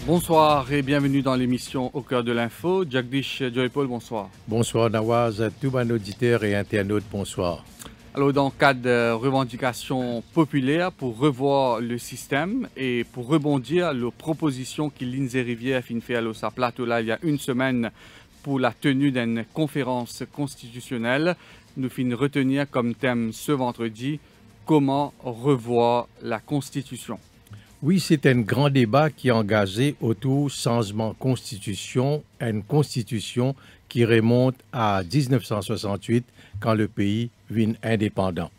Bonsoir et bienvenue dans l'émission Au cœur de l'info. Jagdish Joypol, bonsoir. Bonsoir Nawaz, tous mes auditeurs et internautes, bonsoir. Alors, dans le cadre de revendications populaires pour revoir le système et pour rebondir les propositions que l'Inze Rivière a fait à sa plateau là il y a une semaine pour la tenue d'une conférence constitutionnelle, nous finissons retenir comme thème ce vendredi comment revoir la Constitution. Oui, c'est un grand débat qui est engagé autour du changement de constitution, une constitution qui remonte à 1968 quand le pays vient indépendant.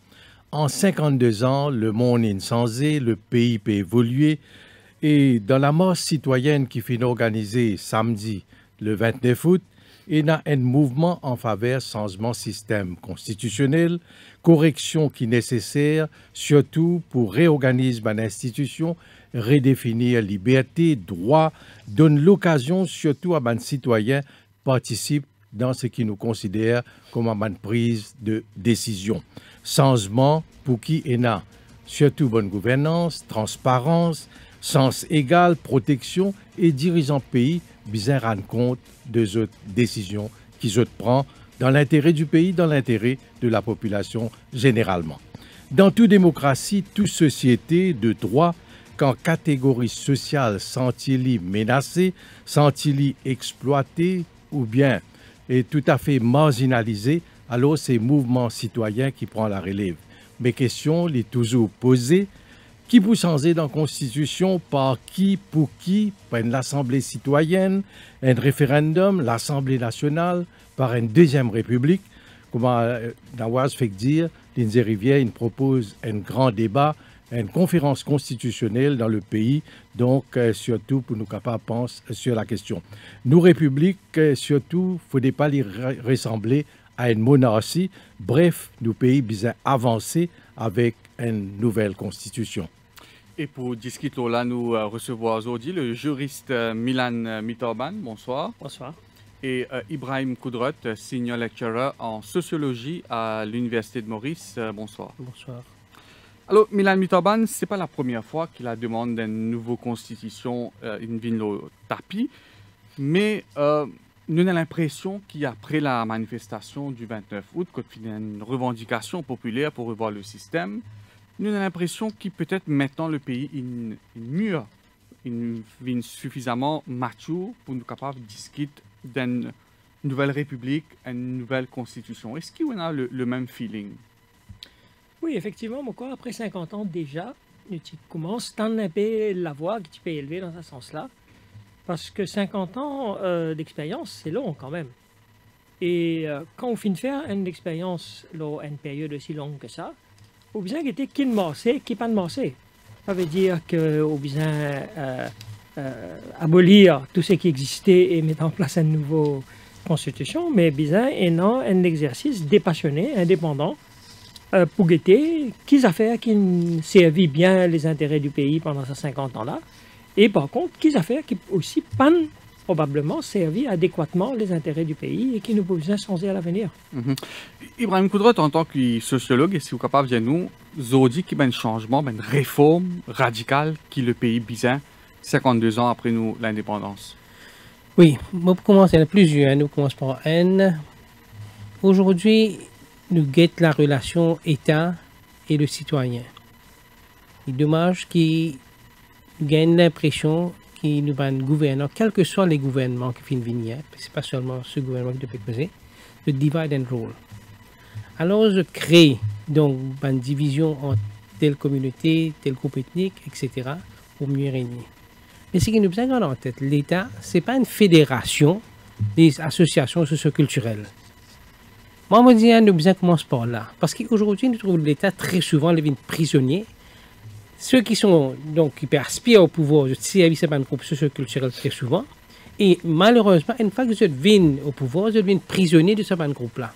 En 52 ans, le monde est changé, le pays peut évoluer et dans la marche citoyenne qui finit organisée samedi le 29 août, il y a un mouvement en faveur du changement système constitutionnel, correction qui est nécessaire, surtout pour réorganiser l'institution, redéfinir liberté, droit, donne l'occasion surtout à les citoyens participent dans ce qui nous considère comme une prise de décision. Changement pour qui est là, surtout bonne gouvernance, transparence, sens égal, protection et dirigeants pays bien rendre compte des autres décisions qu'ils prennent dans l'intérêt du pays, dans l'intérêt de la population généralement. Dans toute démocratie, toute société de droit, quand catégorie sociale sentit-il menacée, sentit-il exploitée ou bien est tout à fait marginalisée, alors c'est le mouvement citoyen qui prend la relève. Mes questions sont toujours posées. Qui peut changer dans la Constitution, par qui, pour qui, par l'Assemblée citoyenne, un référendum, l'Assemblée nationale, par une deuxième république. Comment Nawaz fait dire, l'Inze Rivière propose un grand débat, une conférence constitutionnelle dans le pays, donc surtout pour nous capables de penser sur la question. Nos républiques, surtout, il ne faudrait pas les ressembler à une monarchie. Bref, nos pays bien avancés avec une nouvelle constitution. Et pour discuter là, nous recevons aujourd'hui le juriste Milan Mitorban, bonsoir. Bonsoir. Et Ibrahim Koudrot, senior lecturer en sociologie à l'Université de Maurice, bonsoir. Bonsoir. Alors, Milan Mitorban, ce n'est pas la première fois qu'il a demandé d'une nouvelle constitution, une ville au tapis, mais nous avons l'impression qu'après la manifestation du 29 août, quand il y a une revendication populaire pour revoir le système, nous avons l'impression que peut-être maintenant le pays est mûr, est suffisamment mature pour nous capables de discuter d'une nouvelle république, une nouvelle constitution. Est-ce qu'on a le même feeling? Oui, effectivement, après 50 ans déjà, tu commences à un peu la voix que tu peux élever dans ce sens-là. Parce que 50 ans d'expérience, c'est long quand même. Et quand on finit de faire une expérience, une période aussi longue que ça, on a besoin qu'il y ait qui ne massé, qui pas de massé. Ça veut dire qu'on a besoin abolir tout ce qui existait et mettre en place une nouvelle constitution, mais besoin un exercice dépassionné, indépendant, pour guetter qui affaires qui servent bien les intérêts du pays pendant ces 50 ans-là, et par contre, qui affaires qui aussi pas probablement servi adéquatement les intérêts du pays et qui nous besoin changer à l'avenir. Ibrahim Koudrot, en tant que sociologue, est-ce que vous êtes capable de nous dire qu'il y a un changement, une réforme radicale qui le pays besoin 52 ans après l'indépendance? Oui, pour commencer, il y en a plusieurs. Nous commençons par un. Aujourd'hui, nous guettons la relation État et le citoyen. Il est dommage qu'il gagne l'impression qu'il nous a un gouverneur, quels que soient les gouvernements qui viennent venir, ce n'est pas seulement ce gouvernement qui peut causer, le divide and rule. Alors, je crée donc une division entre telle communauté, tel groupe ethnique, etc., pour mieux régner. Mais ce qui nous besoin en tête, l'État, ce n'est pas une fédération des associations socioculturelles. Moi, je me dis, nous besoin commencer par là. Parce qu'aujourd'hui, nous trouvons l'État très souvent les prisonniers. Ceux qui sont donc qui aspirent au pouvoir, je service à un groupe socioculturel très souvent. Et malheureusement, une fois que je viens au pouvoir, je deviens prisonnier de ce groupe-là.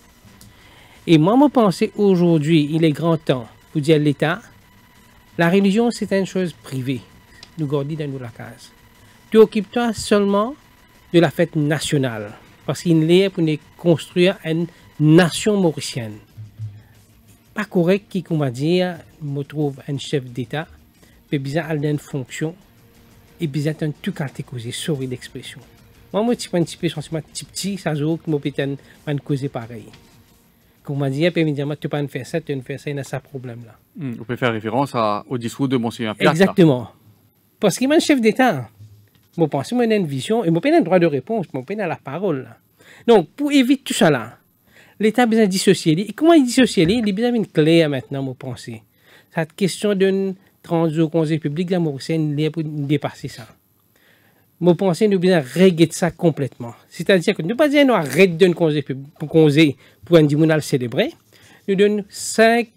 Et moi, je pense aujourd'hui, il est grand temps pour dire à l'État, la religion, c'est une chose privée. Nous gardons dans la case. Tu occupes-toi seulement de la fête nationale. Parce qu'il est pour construire une nation mauricienne. Pas correct qu'on va dire, je trouve un chef d'État, peut bien aller dans une fonction et puis c'est un tout causé, sorry d'expression. Moi, je suis un petit peu sentiment petit, ça joue que moi, peut-être, je causer pareil. Comme on dit, puis me dire, tu peux pas faire ça, tu peux faire ça, il y a ça problème-là. Vous pouvez faire référence au discours de Monseigneur Piat. Exactement. Parce qu'il est un chef d'État. Je pense que j'ai une vision et je n'ai un droit de réponse, je n'ai la parole. Là. Donc, pour éviter tout ça, là, l'État a besoin de dissocier. Et comment il dissocie? Il a besoin d'une clé maintenant, je pense. Cette question d'une transition au conseil public, là, c'est pour dépasser ça. Je pense que nous devons régler ça complètement. C'est-à-dire que nous ne pouvons pas dire que nous arrêtons d'un conseil pour un dimanche célébrer. Nous donnons 5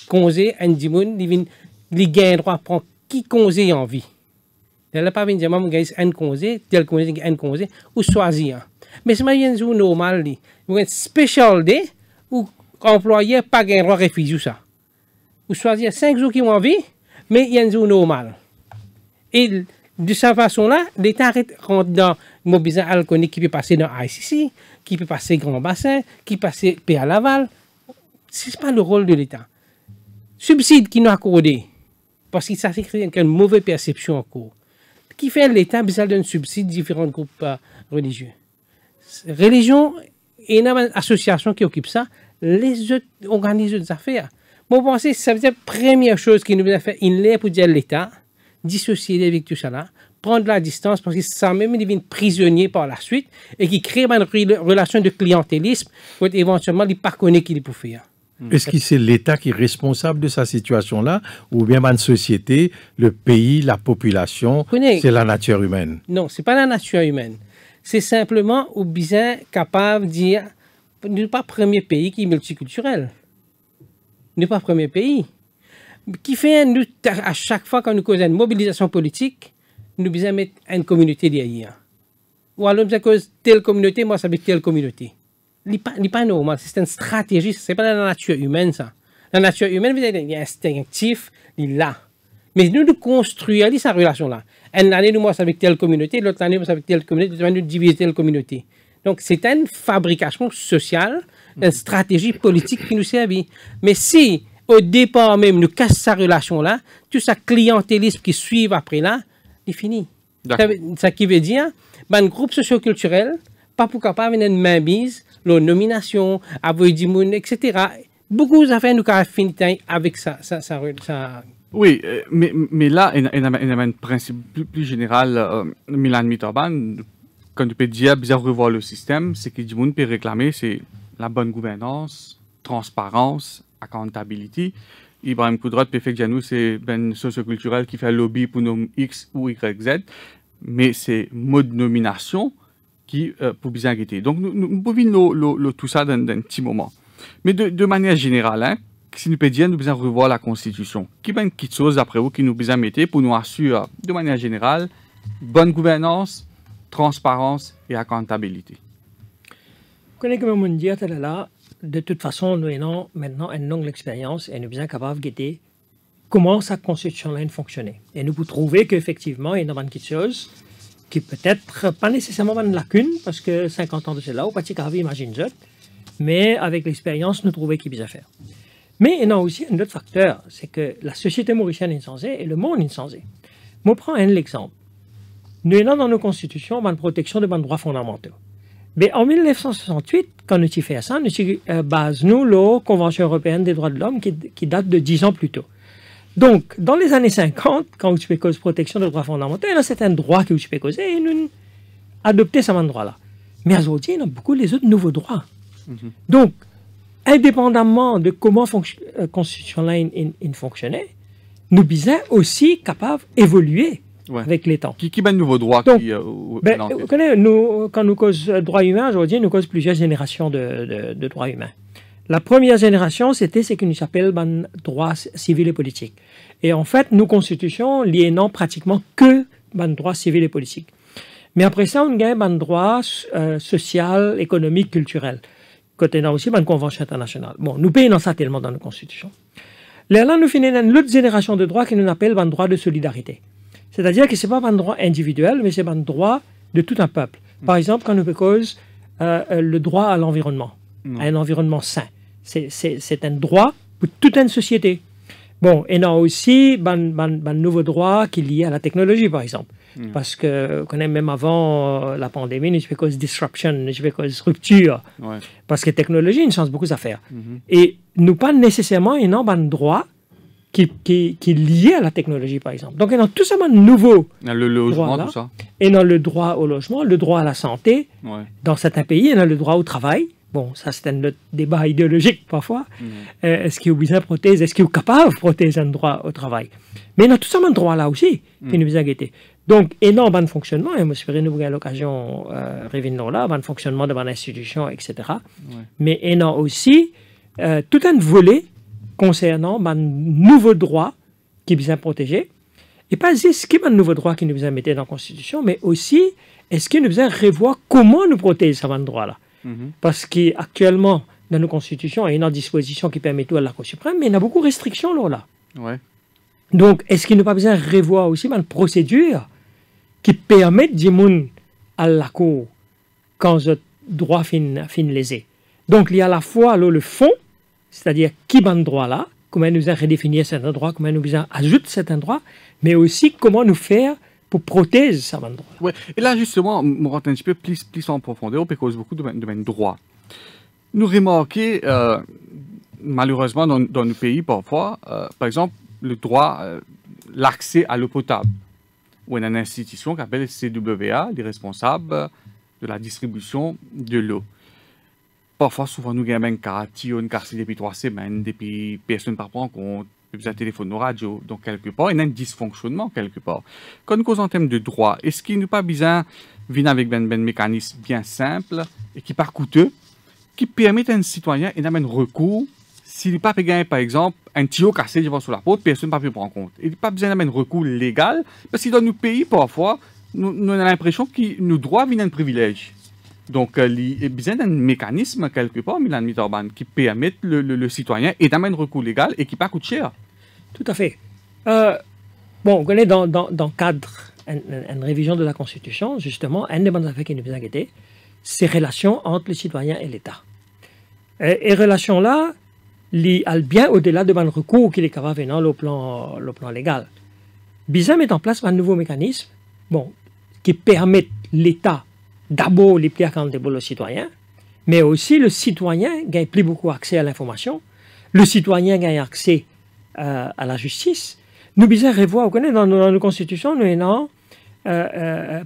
conseils à un dimanche, ils gagnent droit à prendre qui conseil en vie. Elle n'a pas venir dire, maman, un conseil, tel conseil, un conseil, ou choisir. Mais c'est un jour normal, un special day, où l'employé pas gain droit à refuser ça. Ou choisir 5 jours qui ont envie, mais il y a un jour normal. Et de cette façon-là, l'État rentre dans le business alcoolique qui peut passer dans ICC, qui peut passer Grand Bassin, qui peut passer PA Laval. Ce n'est pas le rôle de l'État. Subside qui nous accordé, parce que ça s'écrit une mauvaise perception en cours. Qui fait l'État besoin d'un subside différents groupes religieux. Religion et une association qui occupe ça, les autres organisent des affaires. Moi, je pense que ça veut dire la première chose qui nous a fait une pour dire l'État, dissocier avec tout ça là, prendre la distance parce que ça même devient prisonnier par la suite et qui crée une relation de clientélisme où éventuellement il ne pas connaît qu'il peut faire. Est-ce que c'est l'État qui est responsable de sa situation-là ou bien une société, le pays, la population, c'est la nature humaine? Non, ce n'est pas la nature humaine. C'est simplement au besoin capable de dire nous ne sommes pas le premier pays qui est multiculturel. Nous ne sommes pas le premier pays. Qui fait, nous, à chaque fois qu'on nous cause une mobilisation politique, nous devons mettre une communauté derrière. Ou alors, nous cause telle communauté, moi, ça veut dire telle communauté. Ce n'est pas normal, c'est une stratégie, ce n'est pas la nature humaine, ça. La nature humaine, il est instinctif, il est là. Mais nous construisons cette relation-là. Une année, nous, moi, avec telle communauté, l'autre année, moi, avec telle communauté, l'autre année, nous diviser telle communauté. Donc, c'est une fabrication sociale, une stratégie politique qui nous servit. Mais si, au départ même, nous cassons cette relation-là, tout ce clientélisme qui suit après là, c'est fini. Ça qui veut dire, un groupe socioculturel, pas pour capable d'une mainmise, la nomination, avoir du monde, etc. Beaucoup d'affaires nous ont fini avec ça. Oui, mais là, il y a un principe plus général, Milan Mitoban, quand tu peux dire, bien revoir le système, c'est que du monde peut réclamer, c'est la bonne gouvernance, transparence, accountability. Ibrahim Koudrat peut faire que nous, c'est ben socioculturel qui fait lobby pour nos X ou Y, Z, mais c'est mode nomination qui pour bien guetter. Donc, nous pouvons tout ça dans un petit moment. Mais de manière générale, hein, si nous pouvons dire, nous devons revoir la Constitution. Qui est une petite chose, d'après vous, qui nous besoin mettre pour nous assurer, de manière générale, bonne gouvernance, transparence et accountability. Comme on dit, de toute façon, nous avons maintenant une longue expérience et nous sommes bien capables de guetter comment sa Constitution-là fonctionne. Et nous pouvons trouver qu'effectivement, il y a une petite chose qui peut-être pas nécessairement une lacune, parce que 50 ans de cela, ou pas de carré, imagine je, mais avec l'expérience, nous trouvons qu'il y a à faire. Mais il y a aussi un autre facteur, c'est que la société mauricienne est censée et le monde est censé. Je prends un exemple. Nous avons dans nos constitutions une protection de nos droits fondamentaux. Mais en 1968, quand nous avons fait ça, nous basons la Convention européenne des droits de l'homme qui date de 10 ans plus tôt. Donc, dans les années 50, quand tu fais cause protection des droits fondamentaux, il y a certains droits que tu peux causer et nous adopter ces droits-là. Mais aujourd'hui, il y a beaucoup les autres nouveaux droits. Donc, indépendamment de comment la Constitution-là fonctionnait, nous sommes aussi capables d'évoluer avec les temps. Qui est un nouveau droit? Donc, quand nous causons droits humains, aujourd'hui, nous causons plusieurs générations de droits humains. La première génération, c'était ce que nous appelons droits civils et politiques. Et en fait, nos constitutions liées non pratiquement que droits civils et politiques. Mais après ça, on gagne un droit social, économique, culturel. Côté là aussi, une convention internationale. Bon, nous payons ça tellement dans nos constitutions. Là, nous finissons une autre génération de droits que nous appelons un droit de solidarité. C'est-à-dire que ce n'est pas un droit individuel, mais c'est un droit de tout un peuple. Par exemple, quand nous cause le droit à l'environnement, à un environnement sain. C'est un droit pour toute une société. Bon, et il y a aussi un nouveau droit qui est lié à la technologie, par exemple. Parce que, qu'on est même avant la pandémie, nous avons cause disruption, nous avons cause rupture. Ouais. Parce que la technologie, il change beaucoup d'affaires. Et nous pas nécessairement un droit qui est lié à la technologie, par exemple. Donc, il y a tout ça de nouveau. Le logement, Voilà. tout ça. Et dans le droit au logement, le droit à la santé, Ouais. dans certains pays, il y a le droit au travail. Bon, ça, c'est un autre débat idéologique parfois. Est-ce qu'il y a besoin de prothèse? Est-ce qu'il est capable de protéger un droit au travail? Mais il y a tout ça de droit là aussi, qui nous a guetté. Donc, énorme de fonctionnement, et moi, j'espère que nous avons l'occasion de revenir là, de fonctionnement de l'institution, etc. Mais il y a aussi tout un volet concernant un nouveau droit qui est besoin de protéger. Et pas juste ce qui est un nouveau droit qui nous besoin de mettre dans la Constitution, mais aussi est-ce qu'il nous besoin de revoir comment nous protéger ce droit-là. Parce qu'actuellement, dans nos constitutions, il y a une disposition qui permet tout à la Cour suprême, mais il y a beaucoup de restrictions là. Ouais. Donc, est-ce qu'il n'y a pas besoin de revoir aussi une procédure qui permet de à la Cour quand ce droit fin lésé? Donc, il y a à la fois là, le fond, c'est-à-dire qui ban le droit là, comment nous a redéfini certains droits, comment nous ajoute certains droits, mais aussi comment nous faire pour protéger ce droit. Ouais. Et là, justement, on rentre un petit peu plus en profondeur, parce qu'il y a beaucoup de droits. Nous remarquons, malheureusement, dans nos pays, parfois, par exemple, le droit, l'accès à l'eau potable. Où il y a une institution qui s'appelle CWA, les responsables de la distribution de l'eau. Parfois, souvent, nous avons un cas, depuis 3 semaines, depuis personne ne prend en compte, un téléphone ou radio, donc quelque part, il y a un dysfonctionnement quelque part. Quand nous causons en termes de droit, est-ce qu'il n'est pas besoin de venir avec un mécanisme bien simple et qui n'est pas coûteux, qui permet à un citoyen d'avoir un recours s'il n'est pas gagné, par exemple, un tuyau cassé devant sur la porte, personne ne peut pas prendre en compte. Il n'y a pas besoin d'avoir un recours légal, parce que dans nos pays, parfois, nous avons l'impression que nos droits viennent d'un privilège. Donc, il y a besoin d'un mécanisme quelque part, Milan Mitterrand, qui permet le citoyen d'avoir un recours légal et qui ne pas coûte cher. Tout à fait. Bon, on connaît dans le cadre une révision de la Constitution, justement, un des bonnes affaires qui nous a inquiété, c'est les relations entre le citoyen et l'État. Et relations-là, elles bien au-delà de recours qu'il est capable de faire le plan légal. Bizarre met en place un nouveau mécanisme qui permet l'État d'abord les plus accountable aux citoyens, mais aussi le citoyen gagne plus beaucoup accès à l'information, le citoyen gagne accès à la justice. Nous bizarre revoir, vous connaissez, dans nos constitutions, nous avons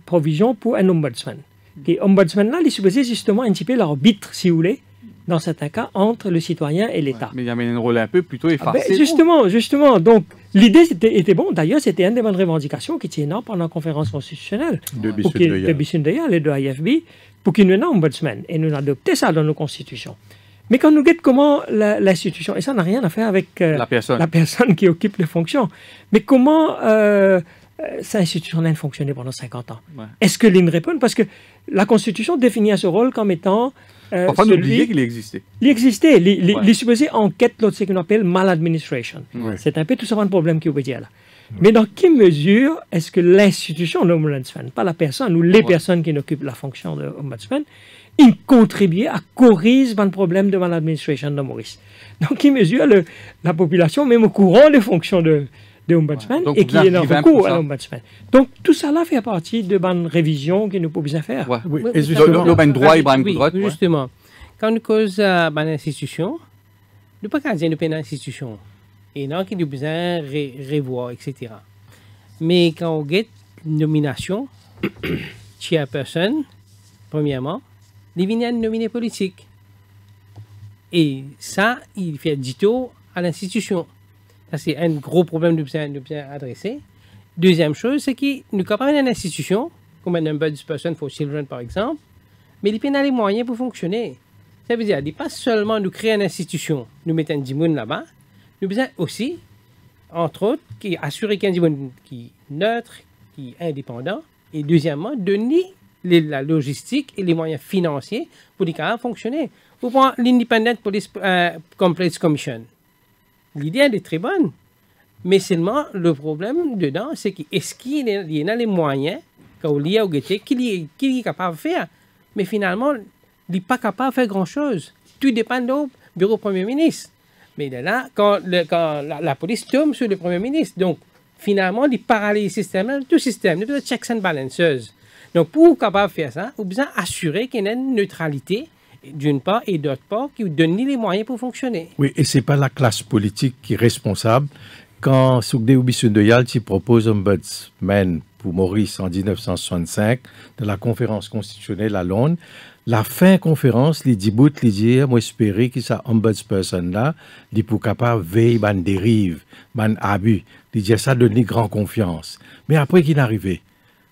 provision pour un ombudsman. Et ombudsman-là, il est supposé justement un petit peu l'arbitre, si vous voulez, dans certains cas, entre le citoyen et l'État. Ouais, mais il y avait un rôle un peu plutôt effacé. Justement. Donc, l'idée était bon. D'ailleurs, c'était une des bonnes revendications qui était énorme pendant la conférence constitutionnelle de Bissundaya et de l'IFB pour qu'il y ait un ombudsman. Et nous adopté ça dans nos constitutions. Mais quand nous regardons comment l'institution, et ça n'a rien à faire avec la personne qui occupe les fonctions, mais comment cette institution-là a fonctionné pendant 50 ans. Ouais. Est-ce que l'IN répond? Parce que la Constitution définit ce rôle comme étant... Parfois, n'oubliez qu'il existait. Il existait. Il est supposé enquête, ce qu'on appelle maladministration. Ouais. C'est un peu tout ça un problème qui est dire là. Ouais. Mais dans quelle mesure est-ce que l'institution de l'ombudsman, pas la personne ou les personnes qui occupent la fonction de ombudsman, ils contribuent à corriger un problème de maladministration de Maurice? Dans quelle mesure la population, même au courant des fonctions de ombudsman, et qui est en recours à l'ombudsman. Donc, tout ça là fait partie de bonnes révisions que nous pouvons bien faire. Ouais. Oui. Et justement, justement, quand nous cause une institution, nous ne pouvons pas dire une institution. Et non, qu'il y a besoin de revoir, etc. Mais quand on get une nomination, chairperson, premièrement, il vient de nominer politique. Et ça, il fait dito à l'institution. Ça, c'est un gros problème de bien adresser. Deuxième chose, c'est que nous sommes une institution, comme un ombudsperson for children, par exemple, mais il y a les moyens pour fonctionner. Ça veut dire, il n'y a pas seulement nous créer une institution, nous mettre un dimoun là-bas, nous besoin aussi, entre autres, assurer qu'il y a un dimoun qui est neutre, qui est indépendant, et deuxièmement, donner la logistique et les moyens financiers pour les capables fonctionner. Vous prenez l'Independent Police Complaints Commission. L'idée, elle est très bonne. Mais seulement, le problème dedans, c'est est-ce qu'il y a les moyens, quand il y a qu'il est capable de faire. Mais finalement, il n'est pas capable de faire grand-chose. Tout dépend du bureau Premier ministre. Mais là, quand la police tombe sur le Premier ministre, donc, finalement, il paralyse le système, tout le système, il y a checks and balances. Donc, pour capable faire ça, il besoin assurer qu'il y a une neutralité d'une part et d'autre part qui vous donne les moyens pour fonctionner. Oui, et c'est pas la classe politique qui est responsable. Quand Soukdé Oubissou de Yalti propose un ombudsman pour Maurice en 1965 dans la conférence constitutionnelle à Londres, la fin conférence, il dit bout, il dit, moi espérer que ça ombudsperson là, il pour capable veiller ban dérive, ban abus, il dit ça donne grand confiance. Mais après qu'il est arrivé,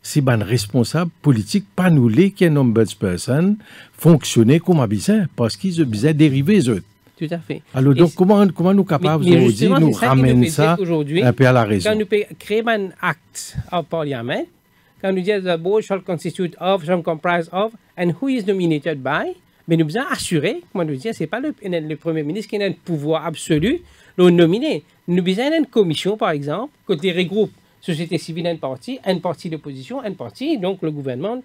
si ban responsable politique pas nous les qui est un ombudsperson fonctionner comme un bizarre parce qu'ils ont besoin dériver eux. Tout à fait. Alors, donc, comment nous capables aujourd'hui nous ramener ça un peu à la raison? Quand nous créons un acte au Parlement, quand nous disons the board shall constitute of, shall comprise of, and who is nominated by, mais nous devons assurer, comme nous disons, ce n'est pas le Premier ministre qui a un pouvoir absolu de nominer. Nous avons une commission, par exemple, qui regroupe société civile, un parti d'opposition, un parti, donc le gouvernement,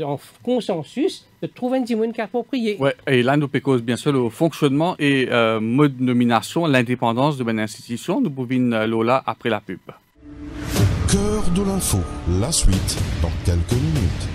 en consensus, de trouver un dimanche qui est approprié. Ouais, et là, nous pécons bien sûr le fonctionnement et mode de nomination, l'indépendance de l'institution. Nous pouvons Lola après la pub. Cœur de l'info, la suite dans quelques minutes.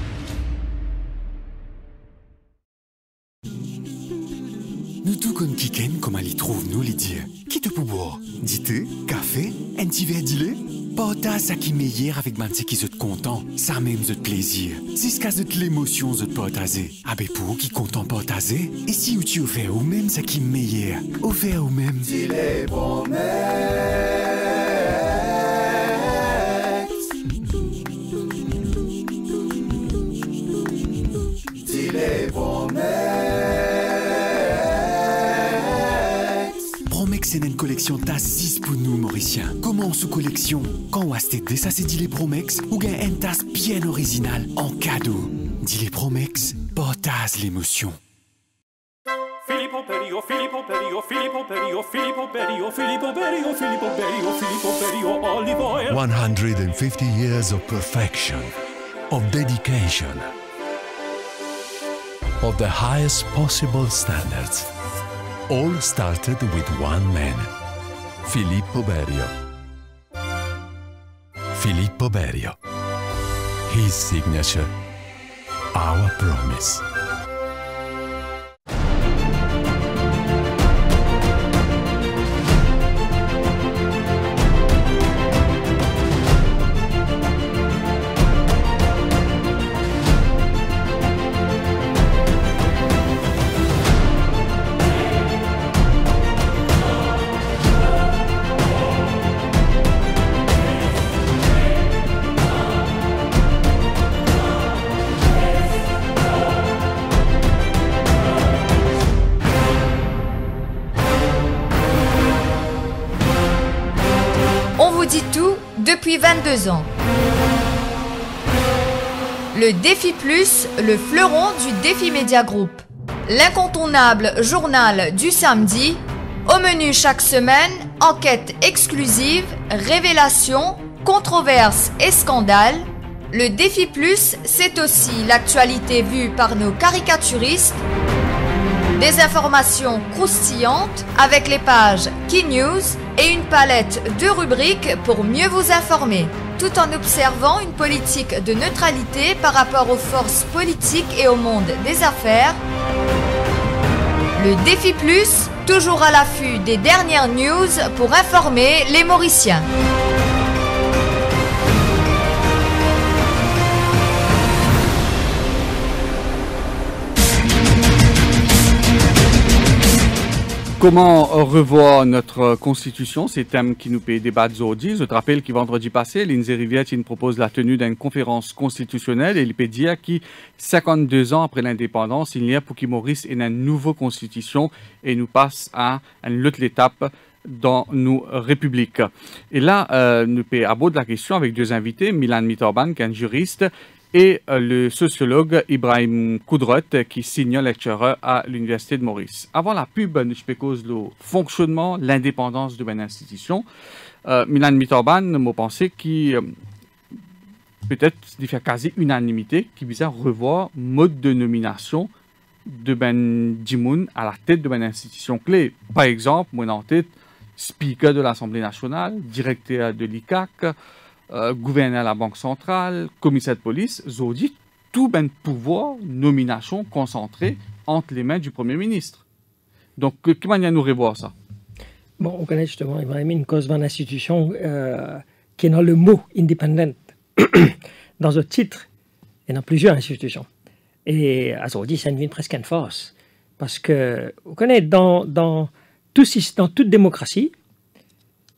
Nous tout comme Kiken, comme elle y trouve nous les dire. Qui te pouvoir? Du thé, café, un petit verre d'ilé? Partage ça qui meilleur avec man qui se content, ça même de plaisir. C'est ce cas de l'émotion de partager. Avec pour qui content partager, et si tu offert ou même ça qui meilleur, offert ou même. Dis-les promesses. Dis-les promesses. Promex c'est une collection tas 6 pour nous Mauriciens. Comment sous collection? Quand on a acheté ça c'est dit les Promex ou gain un tas bien original en cadeau. Dit les Promex, partage l'émotion. Filippo Berio, Filippo Berio, Filippo Berio, Filippo Berio, Filippo Berio, Filippo Berio, Filippo Berio, olive oil. 150 years of perfection, of dedication, of the highest possible standards. All started with one man, Filippo Berio. Filippo Berio. His signature, our promise. Depuis 22 ans. Le Défi Plus, le fleuron du Défi Média Group. L'incontournable journal du samedi. Au menu chaque semaine, enquêtes exclusives, révélations, controverses et scandales. Le Défi Plus, c'est aussi l'actualité vue par nos caricaturistes. Des informations croustillantes avec les pages Key News et une palette de rubriques pour mieux vous informer, tout en observant une politique de neutralité par rapport aux forces politiques et au monde des affaires. Le Défi Plus, toujours à l'affût des dernières news pour informer les Mauriciens. Comment revoir notre constitution? C'est le thème qui nous peut débattre aujourd'hui. Je te rappelle que vendredi passé, Lindsay Rivière propose la tenue d'une conférence constitutionnelle et il peut dire que 52 ans après l'indépendance, il y a pour que Maurice ait une nouvelle constitution et nous passe à une autre étape dans nos républiques. Et là, nous peut aborder la question avec deux invités, Milan Mitterban, qui est un juriste, et le sociologue Ibrahim Koudrot, qui signe lecturer à l'Université de Maurice. Avant la pub, nous cause le fonctionnement, l'indépendance de l'institution. Milan Mitterban m'a pensé qu'il peut-être il fait quasi unanimité qui vise à revoir mode de nomination de Ben Djimoun à la tête de l'institution clé. Par exemple, moi en tête, speaker de l'Assemblée nationale, directeur de l'ICAC, gouverneur de la Banque centrale, commissaire de police, Zodi, tout ben pouvoir, nomination concentrée entre les mains du Premier ministre. Donc, comment manière nous revoir ça? Bon, on connaît justement, il m'a mis une cause d'une institution qui est dans le mot independent, dans le titre, et dans plusieurs institutions. Et à Zodi, ça devient presque une force. Parce que, vous connaissez, dans toute démocratie,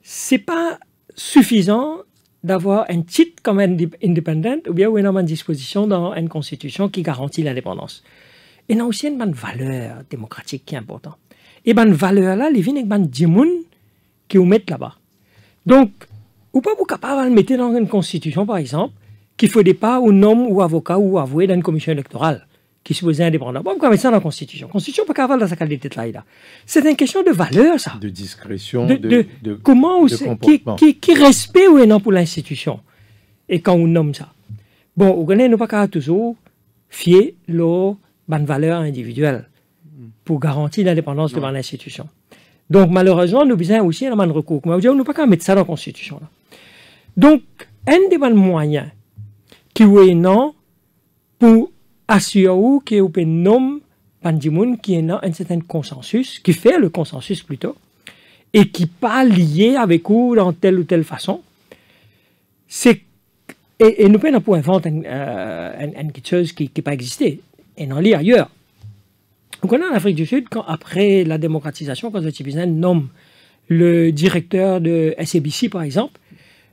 c'est pas suffisant d'avoir un titre comme indépendant ou bien une disposition dans une constitution qui garantit l'indépendance. Et il y a aussi une valeur démocratique qui est importante. Et cette valeur-là, elle vient avec des gens qui vous mettent là-bas. Donc, vous ne pouvez pas capable de le mettre dans une constitution, par exemple, qu'il ne faut pas un homme ou avocat ou avoué dans une commission électorale qui se posait indépendant. Bon, pourquoi mettre ça dans la Constitution? La Constitution n'est pas capable de sa qualité de là. C'est une question de valeur, ça. De discrétion, comment de comportement. Qui respect ou non pour l'institution. Et quand on nomme ça. Bon, vous connaissez, nous pas capable toujours fier leur valeur individuelle pour garantir l'indépendance de l'institution. Donc, malheureusement, nous avons aussi un recours. Mais nous ne pouvons pas mettre ça dans la Constitution. Là. Donc, un des moyens qui est non pour assurer que vous pouvez nommer des gens qui est un certain consensus, qui fait le consensus plutôt, et qui n'est pas lié avec vous dans telle ou telle façon. Et nous pouvons inventer quelque chose qui n'a pas existé, et non lié ailleurs. Vous connaissez en Afrique du Sud, après la démocratisation, quand vous nomme le directeur de SABC, par exemple,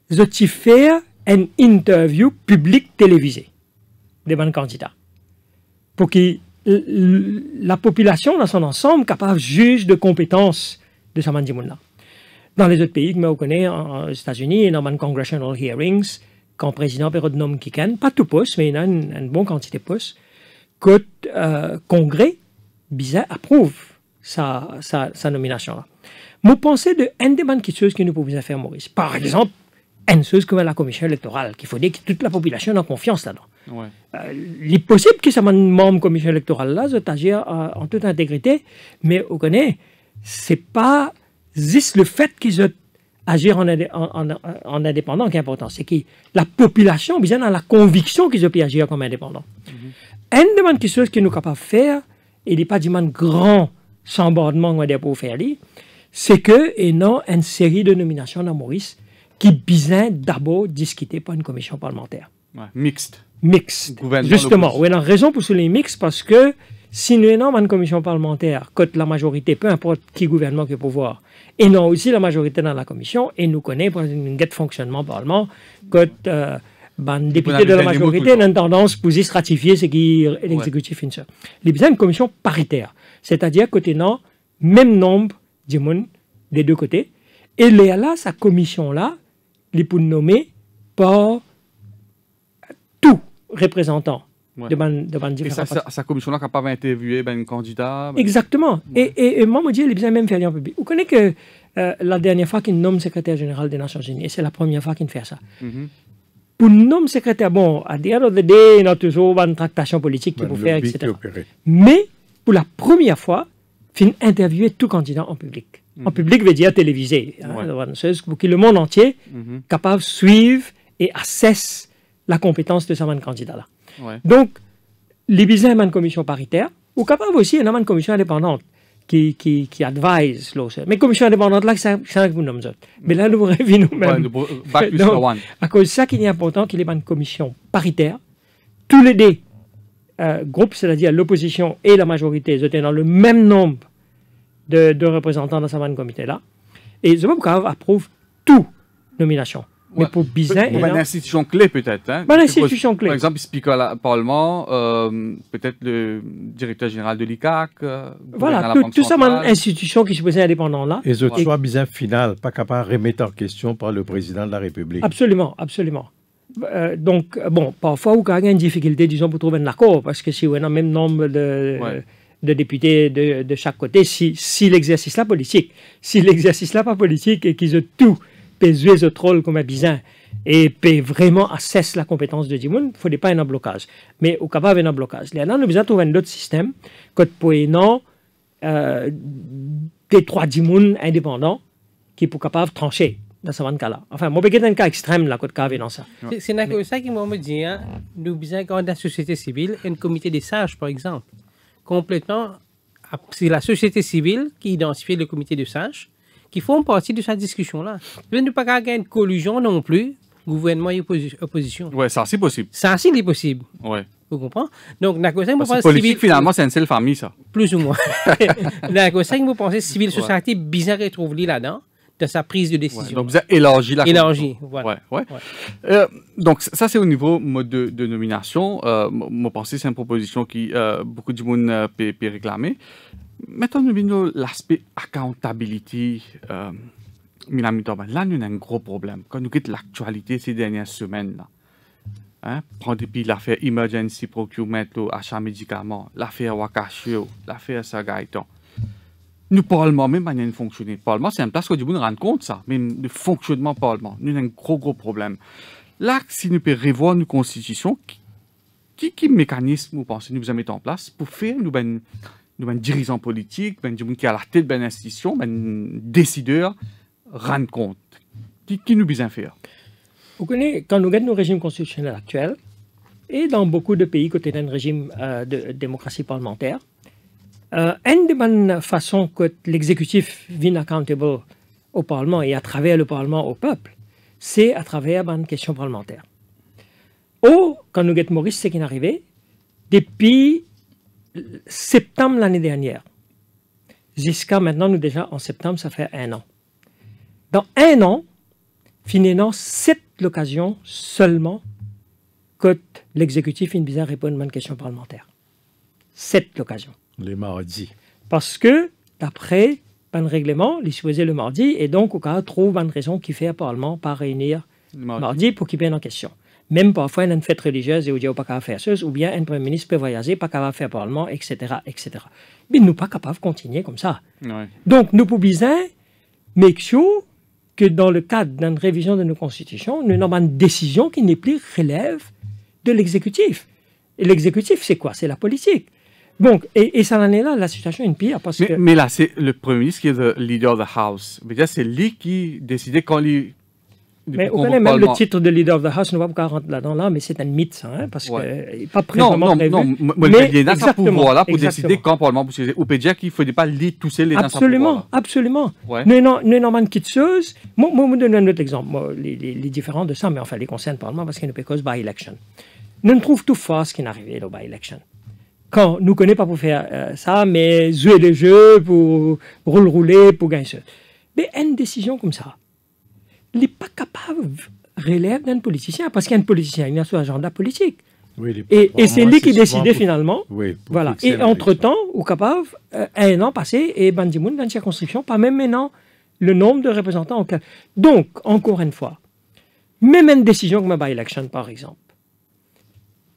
vous fait une interview publique télévisée des bons candidats. Pour que la population dans son ensemble capable juge de compétences de sa mandimouna. Dans les autres pays, comme on connaît, aux États-Unis, dans les congressional hearings, quand le président peut nommer quelqu'un, pas tout poste, mais il y a une bonne quantité de postes, que le Congrès bizarre approuve sa nomination. Moi, pensez de une des choses que nous pouvons faire, Maurice. Par exemple, une chose comme la commission électorale, qu'il faut dire que toute la population a confiance là-dedans. Ouais. Il est possible que ça membre de la commission électorale là, agir en toute intégrité, mais on connaît, c'est pas juste le fait qu'ils agir en indépendant qui est important, c'est que la population, bien dans la conviction qu'ils peuvent agir comme indépendant. Une des choses que nous sommes capables de faire, et il n'est pas du grand chambardement pour faire, c'est que, et non, une série de nominations dans Maurice qui besoin d'abord discuter par une commission parlementaire. Ouais, mixte. Mixte. Justement, oui, on a raison pour souligner mixte parce que si nous avons une commission parlementaire, quand la majorité, peu importe qui gouvernement qui est au pouvoir, et non aussi la majorité dans la commission, et nous connaissons un guet fonctionnement parlement, quand le député de la majorité a une tendance pour se ratifier ce qui est l'exécutif. Il y a besoin d'une commission paritaire, c'est-à-dire que nous avons même nombre de monde des deux côtés, et là, sa commission-là, il est pour nommer par tout représentant de différents partis. Et sa commission-là capable d'interviewer un candidat. Exactement. Ouais. Et moi, je me dis, il est bien même faire en public. Vous connaissez que la dernière fois qu'il nomme secrétaire général des Nations Unies, et c'est la première fois qu'il fait ça. Pour nommer secrétaire, bon, à the end of the day, il y a toujours une tractation politique qu'il faut faire, etc. Mais pour la première fois, il interviewer tout candidat en public. En public veut dire télévisé. Pour que le monde entier capable de suivre et assesse la compétence de ce candidat-là. Ouais. Donc, les besoins d'une commission paritaire, ou capable aussi d'une commission indépendante qui advise l'autre. Mais commission indépendante, là, c'est ça que vous nommez. Mais là, nous revenons nous-mêmes. Donc, à cause de ça qu'il est important qu'il y ait une commission paritaire. Tous les deux groupes, c'est-à-dire l'opposition et la majorité, étaient dans le même nombre de représentants dans ce comité-là. Et je approuve toute nomination. Mais pour bizarre. Une institution clé, peut-être. Hein? Une institution clé. Par exemple, le speaker au Parlement, peut-être le directeur général de l'ICAC. Voilà, tout ça, une institution qui se posait indépendante là. Et ce soit bizarre final, pas capable de remettre en question par le président de la République. Absolument, absolument. Donc, bon, parfois, il y a une difficulté, disons, pour trouver un accord, parce que si on a le même nombre de députés de chaque côté, si l'exercice là politique, si l'exercice là pas politique et qu'ils ont tout peut jouer ce rôle comme un bizarre et peut vraiment assesser la compétence de Dimoun, il ne faut pas un blocage. Mais au capable d'un blocage. Là, nous avons besoin de trouver un autre système que pour des trois Dimoun indépendants qui est capable de trancher dans ce cas-là. Enfin, moi, je un cas extrême, là, quand dans ça. C'est ça qui m'a dit, hein, nous besoin quand la société civile, un comité des sages, par exemple. Complètement, c'est la société civile qui identifie le comité de sages, qui font partie de cette discussion-là. Nous ne pas gagner une collusion non plus, gouvernement et opposition. Oui, ça, c'est possible. Ça, c'est possible. Oui. Vous comprenez? Donc, la question, parce que politique, finalement, c'est une seule famille, ça. Plus ou moins. La question, vous pensez, civil society, bizarre retrouve là-dedans, de sa prise de décision. Ouais, donc, vous avez élargi la élargi, voilà. Ouais. Donc, ça, c'est au niveau mode de nomination. Moi, pensez, c'est une proposition qui beaucoup de monde peut réclamer. Maintenant, nous avons l'aspect accountability. Là, nous avons un gros problème. Quand nous quittons l'actualité ces dernières semaines, là, hein, prendre depuis l'affaire Emergency Procurement, achat médicaments, l'affaire Wakashio, l'affaire Sagaiton. Nous, Parlement, même manière de fonctionner. Parlement, c'est une place où nous rendre compte ça, même le fonctionnement Parlement. Nous avons un gros problème. Là, si nous pouvons revoir nos constitutions, qui mécanisme, vous pensez, nous avons mis en place pour faire nous dirigeants politiques, nous qui à la tête de l'institution, décideurs, rendre compte. Qui nous besoin faire? Vous connaissez, quand nous regardons nos régimes constitutionnels actuels, et dans beaucoup de pays côté d'un régime de démocratie parlementaire, une des bonnes façons que l'exécutif vienne accountable au Parlement et à travers le Parlement au peuple, c'est à travers une question parlementaire. Quand nous regardons Maurice, c'est qui est arrivé, depuis septembre l'année dernière, jusqu'à maintenant, nous déjà en septembre, ça fait 1 an. Dans 1 an, finalement, 7 l'occasion seulement que l'exécutif vient bizarre répondre à une question parlementaire. 7 l'occasion. Les mardis. Parce que, d'après un règlement, il supposé le mardi, et donc, au cas où trouve une raison qui fait le Parlement pas réunir mardi pour qu'il vienne en question. Même parfois, une fête religieuse et où il n'y a pas qu'à faire ça, ou bien un Premier ministre peut voyager, pas qu'à faire le Parlement, etc., etc. Mais nous ne sommes pas capables de continuer comme ça. Ouais. Donc, nous pouvons bien make sure que dans le cadre d'une révision de nos constitutions, nous avons une décision qui n'est plus relève de l'exécutif. Et l'exécutif, c'est quoi? C'est la politique. Donc, et ça en est là, la situation est pire parce que... Mais là, c'est le Premier ministre qui est le leader de la House. C'est lui qui décidait quand il... Mais on connaît même le titre de leader of the House, on ne va pas rentrer là-dedans, là, mais c'est un mythe, ça, hein, parce qu'il n'est pas précisément prévu. Non, mais il y a sa pouvoir-là pour décider quand le Parlement peut se... Ou peut dire qu'il ne faut pas lire tous ces... Absolument, absolument. Ouais. Nous avons une petite chose. Moi, je vous donne un autre exemple. Moi, les différents de ça, mais enfin, les concernent le Parlement parce qu'il ne peut cause by-election. Nous trouvons tout fort ce qui est arrivé au by-election. Quand nous ne connaissons pas pour faire ça, mais jouer les jeux, pour rouler, pour gagner ça. Mais une décision comme ça, il n'est pas capable de relève d'un politicien, parce qu'un politicien, il a son agenda politique. Oui, et c'est lui qui décidait finalement. Oui, voilà. Et entre-temps, on est capable, 1 an passé, et Bandimoun, dans une circonscription, pas même maintenant le nombre de représentants. Donc, encore une fois, même une décision comme un by-election, par exemple,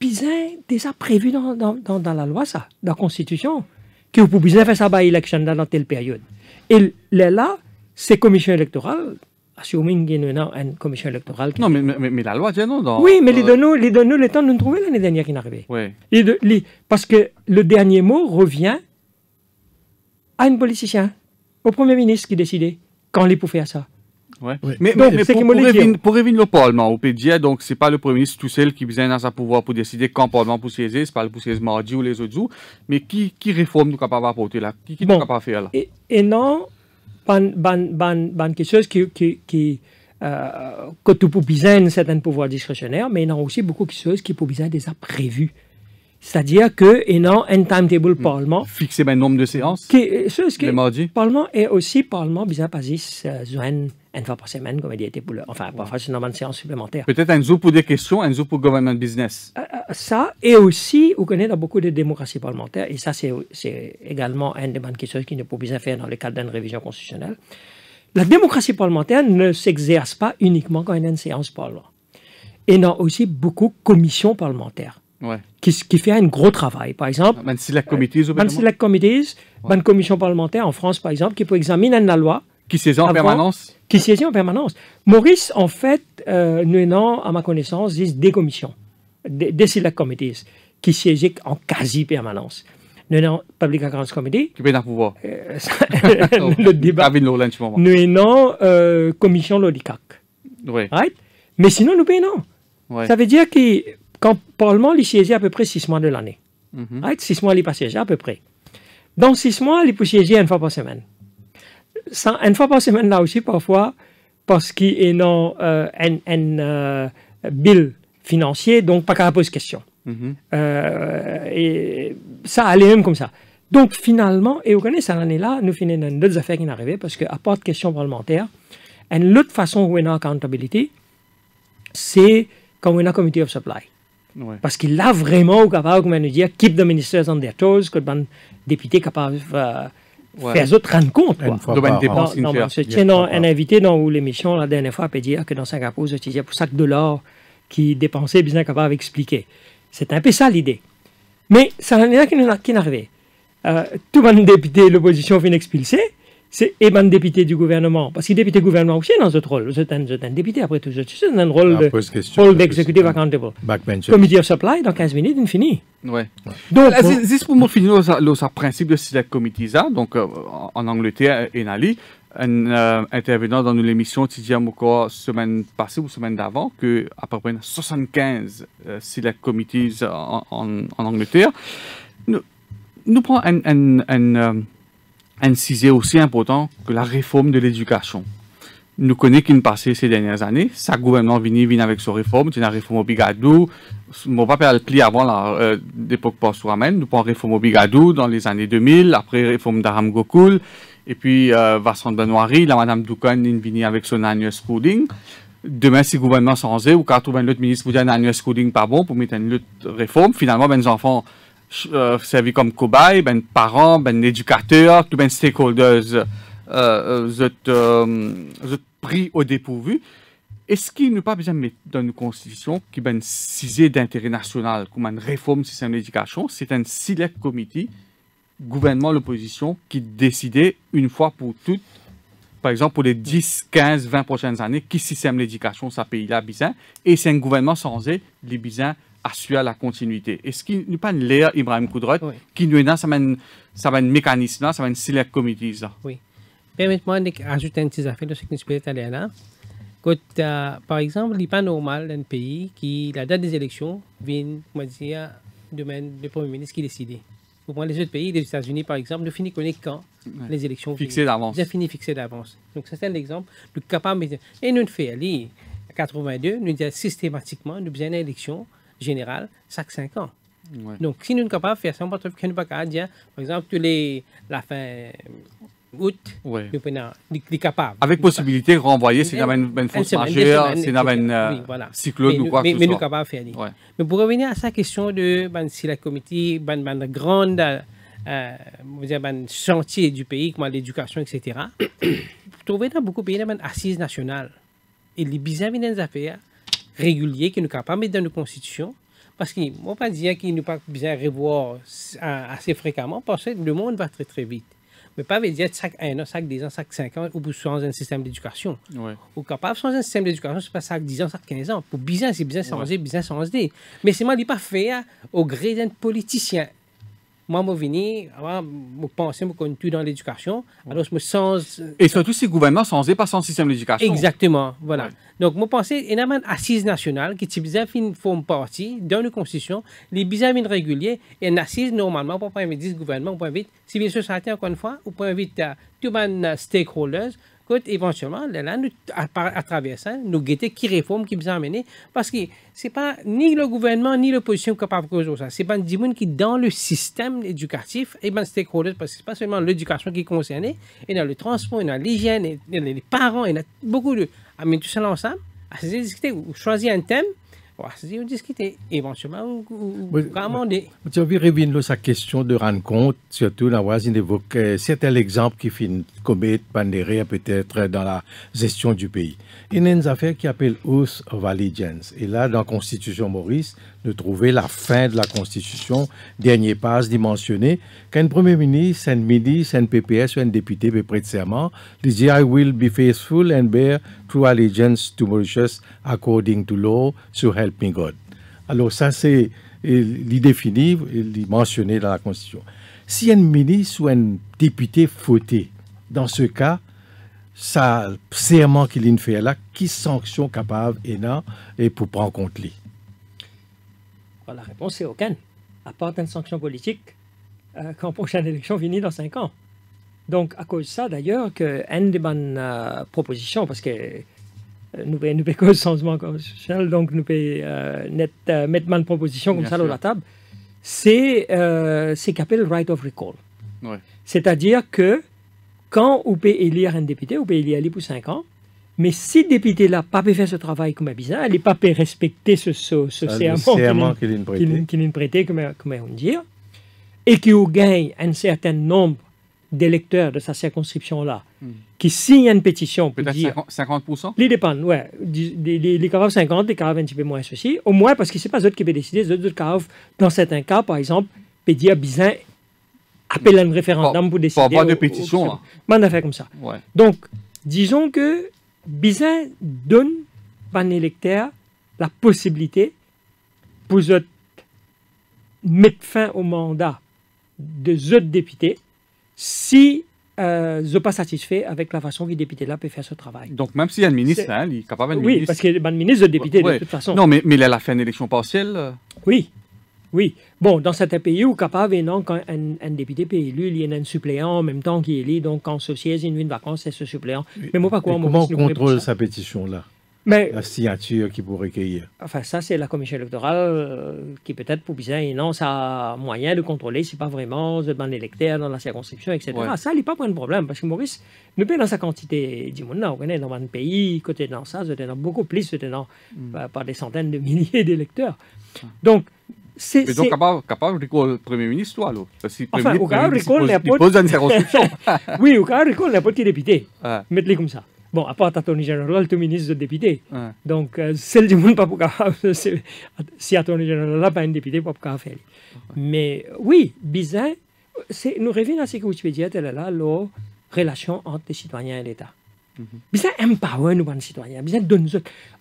Bizin déjà prévu dans la loi, ça, dans la Constitution, que vous pouvez faire ça by-election dans telle période. Et là, c'est commission électorale. Assuming qu'il y a une commission électorale. Non, mais la loi dit non. Oui, mais les donne-nous le temps de nous trouver l'année dernière qui est arrivé. Oui. Parce que le dernier mot revient à un politicien, au Premier ministre qui décidait quand il pouvait faire ça. Ouais. Oui. Mais pour revenir au Parlement, au PDG, donc c'est pas le Premier ministre tout seul qui vient dans sa pouvoir pour décider quand le Parlement peut siéger, c'est pas le siéger mardi ou les autres jours, mais qui réforme nous capable d'apporter là, qui nous capable de faire là. Et non. Quelque chose que tu peux besoin un certain pouvoir discrétionnaire, mais il y a aussi beaucoup de choses qui peuvent besoin déjà prévues. C'est-à-dire qu'il y a un timetable Parlement. Fixer un nombre de séances. Le mardi. Parlement est aussi Parlement besoin pas une fois par semaine, comme il était pour le. Enfin, parfois c'est une séance supplémentaire. Peut-être un jour pour des questions, un jour pour government business. Ça, et aussi, on connaît dans beaucoup de démocraties parlementaires, et ça, c'est également une des bonnes questions qui ne peut pas faire dans le cadre d'une révision constitutionnelle. La démocratie parlementaire ne s'exerce pas uniquement quand il y a une séance parlement. Il y a aussi beaucoup de commissions parlementaires. Ouais. Qui fait un gros travail. Par exemple, select committees, une commission parlementaire en France, par exemple, qui peut examiner la loi. Qui siège en permanence. Qui siège en permanence. Maurice, en fait, nous avons, à ma connaissance, des commissions, des select committees, qui siègent en quasi-permanence. Nous avons Public Accounts Committee. Qui peut dans le pouvoir. Le débat. David Lowland, ce moment. Nous avons Commission Lodicac. Oui. Right? Mais sinon, nous payons. Ouais. Ça veut dire que quand le Parlement il siège à peu près 6 mois de l'année. Mhm. Right? 6 mois, il pas siégé à peu près. Dans 6 mois, il peut siéger une fois par semaine. Une fois par semaine, là aussi, parfois, parce qu'il y a un bill financier, donc pas qu'à poser question. Mhm. Et ça allait même comme ça. Donc finalement, et vous connaissez, cette année-là, nous finissons d'autres affaires qui sont arrivées, parce qu'à part de questions parlementaires, une autre façon où on a accountability, c'est quand on a committee of supply. Ouais. Parce qu'il a vraiment capable, comme on nous dit, keep the ministers on their toes, que le député capable de faire les autres rendre compte. Une fois Domaine par an. dépense Non, une je faire. tiens un invité dans l'émission la dernière fois peut dire que dans Singapour, ils utilisaient pour chaque dollar qui dépensait, bien capable d'expliquer. C'est un peu ça l'idée. Mais ça n'en est là qui est arrivé. Tout le député de l'opposition vient expulser, c'est un député du gouvernement. Parce que député du gouvernement aussi dans ce rôle. C'est un député après tout. C'est un rôle d'exécutif accountable. Backbencher. Committee of supply, dans 15 minutes, il finit. Ouais. Donc, Juste pour me finir le principe de select committees, donc en Angleterre et en Ali, un intervenant dans l'émission Tidia Moko semaine passée ou semaine d'avant que à peu près 75 select committees en Angleterre. Nous prenons un sujet aussi important que la réforme de l'éducation. Nous connaissons qu'il passé ces dernières années. Ça gouvernement vient avec sa réforme. C'est une réforme obligatoire. Mon papa a le pli avant l'époque post-Ramen. Nous prenons réforme obligatoire dans les années 2000. Après réforme d'Aram Gokul. Et puis Vincent Benoît, la madame Doukan vient avec son annual schooling. Demain, si le gouvernement s'en ou quand l'autre ministre vous dit un annual schooling pas bon pour mettre une autre réforme, finalement, les enfants servis comme cobayes, parents, éducateurs, tous les stakeholders pris au dépourvu. Est-ce qu'il n'y a pas besoin de mettre dans une constitution qui est un sujet d'intérêt national, comme une réforme du système d'éducation? C'est un select committee, gouvernement, l'opposition, qui décidait une fois pour toutes, par exemple pour les 10, 15, 20 prochaines années, qui système d'éducation ça pays-là besoin, et c'est un gouvernement censé les besoins assurer la continuité. Est-ce qu'il n'y a pas une l'air Ibrahim Koudrot qui nous est dans un mécanisme, ça va une select committee? Oui. Permettez-moi d'ajouter une petite affaire de ce que nous peut aller là. Par exemple, il n'est pas normal d'un pays qui, la date des élections, vient, comment dire, demain, le Premier ministre qui décide. Pour prendre les autres pays, les États-Unis par exemple, ne finissent connaître quand les élections fixées d'avance. Ils finissent fixées d'avance. Donc, c'est un exemple. Nous capable et nous fait aller à 82, nous disons systématiquement, nous besoin d'une élection générale chaque 5 ans. Ouais. Donc, si nous sommes capables de faire ça, on peut pas dire, par exemple, la fin août, nous sommes capables. Avec possibilité de renvoyer s'il y a une force majeure, s'il y a un cyclone ou quoi que ce soit. Mais nous sommes capables de faire ça. Ouais. Mais pour revenir à sa question de si la comité, grande chantier du pays, comme l'éducation, etc., vous trouvez dans beaucoup de pays une assise nationale. Et les bizarres des affaires réguliers qui nous capables de mettre dans nos constitutions. Parce que, moi, pas dire qu'il nous pas besoin de revoir assez fréquemment, parce que le monde va très très vite. Mais pas dire chaque 1 an, chaque 10 ans, chaque 5 ans, ou pour changer un système d'éducation. Ouais. Ou capable de changer un système d'éducation, c'est pas chaque 10 ans, chaque 15 ans. Pour bien, c'est bien changer, bien changer. Mais c'est moi qui pas fait au gré d'un politicien. Moi, je viens, je pense que je suis dans l'éducation, alors je me sens... Et surtout si le gouvernement changeait pas son système d'éducation. Exactement, voilà. Ouais. Donc, je pense qu'il y a une assise nationale qui forme partie dans la Constitution, les bizarres réguliers, et une assise normalement pour inviter le gouvernement, pour inviter la civil society encore une fois, ou pour inviter tous les stakeholders, éventuellement, là, nous, à travers ça, nous guetter qui réforme, qui nous amener, parce que c'est pas ni le gouvernement ni l'opposition capable de causer ça. C'est pas des gens qui dans le système éducatif et ben stakeholders, parce que c'est pas seulement l'éducation qui est concernée, et dans le transport, et dans l'hygiène, et les parents, et dans beaucoup de, mais tout ça ensemble, à discuter ou choisir un thème. On discuter éventuellement ou commander. Tu as vu revenir sa question de rendre compte, surtout dans voisine évoque certains exemples qui finissent commettre pandérer peut-être dans la gestion du pays. Il y a une affaire qui s'appelle Oath of Allegiance. Et là, dans la Constitution Maurice, nous trouvons la fin de la Constitution, dernier passe dimensionné, qu'un Premier ministre, un ministre, un PPS ou un député peut prêter serment, il dit I will be faithful and bear true allegiance to Mauritius according to law, so help me God. Alors ça, c'est l'idée définie, mentionné dans la Constitution. Si un ministre ou un député fauté, dans ce cas, ça serment qu'il fait là, qui sanction capable et pour prendre compte lui? La réponse est aucune. À part une sanction politique, quand la prochaine élection finit dans 5 ans. Donc, à cause de ça, d'ailleurs, qu'une des bonnes propositions, parce que nous pouvons cause changement constitutionnel, donc nous pouvons mettre une proposition comme ça sur la table, c'est ce qu'on appelle le right of recall. Ouais. C'est-à-dire que quand on peut élire un député, on peut élire lui pour 5 ans, mais si le député n'a pas pu faire ce travail comme bizarre, il n'a pas pu respecter ce serment qu'il a prêté, comme on dit, et qu'il gagne un certain nombre d'électeurs de sa circonscription-là, qui signent une pétition pour dire... Peut-être 50%? Il dépend, ouais. Les capables 50, les capables un petit peu moins ceci. Au moins, parce que ce n'est pas eux qui peuvent décider, les autres capables, dans certains cas, par exemple, peuvent dire bizarre, appelle un référendum pour décider. Pour avoir de pétition. On a fait comme ça. Ouais. Donc, disons que bizarre donne à un électeur la possibilité pour eux mettre fin au mandat de autres députés si ils sont pas satisfaits avec la façon que les députés là peuvent faire ce travail. Donc, même s'il y a un ministre, il est capable de Oui, parce que le ministre de député, de toute façon. Non, mais il a fait une élection partielle. Oui. Oui. Bon, dans certains pays où capable, non, quand un député peut élu, il y a un suppléant en même temps qui est élu, donc quand ce siège une nuit de vacances, c'est ce suppléant. Mais moi, pas quoi. Comment on contrôle sa pétition-là? Mais, la signature qu'il pourrait recueillir. Enfin, ça, c'est la commission électorale qui peut-être pour bien, non, ça a moyen de contrôler si pas vraiment un électeur dans la circonscription, etc. Ouais. Ça, il n'est pas un problème, parce que Maurice, nous payons dans sa quantité du monde, on est dans un pays, côté dans ça, c'était dans beaucoup plus, c'était dans par des centaines de milliers d'électeurs. Donc, mais donc, capable de recall le Premier ministre, toi, alors. Enfin, au cas où il pose une circonscription. Oui, au cas où recall n'importe qui député. Mettez-le comme ça. Bon, à part Attorney General, tout ministre de député. Donc, celle du monde, pas pour si Attorney General n'a pas un député, pas pour faire. Mais oui, bizarre, nous revenons à ce que vous avez dit, là, la relation entre les citoyens et l'État. Bizarre, empower nous, les citoyens. Bizarre, donne-nous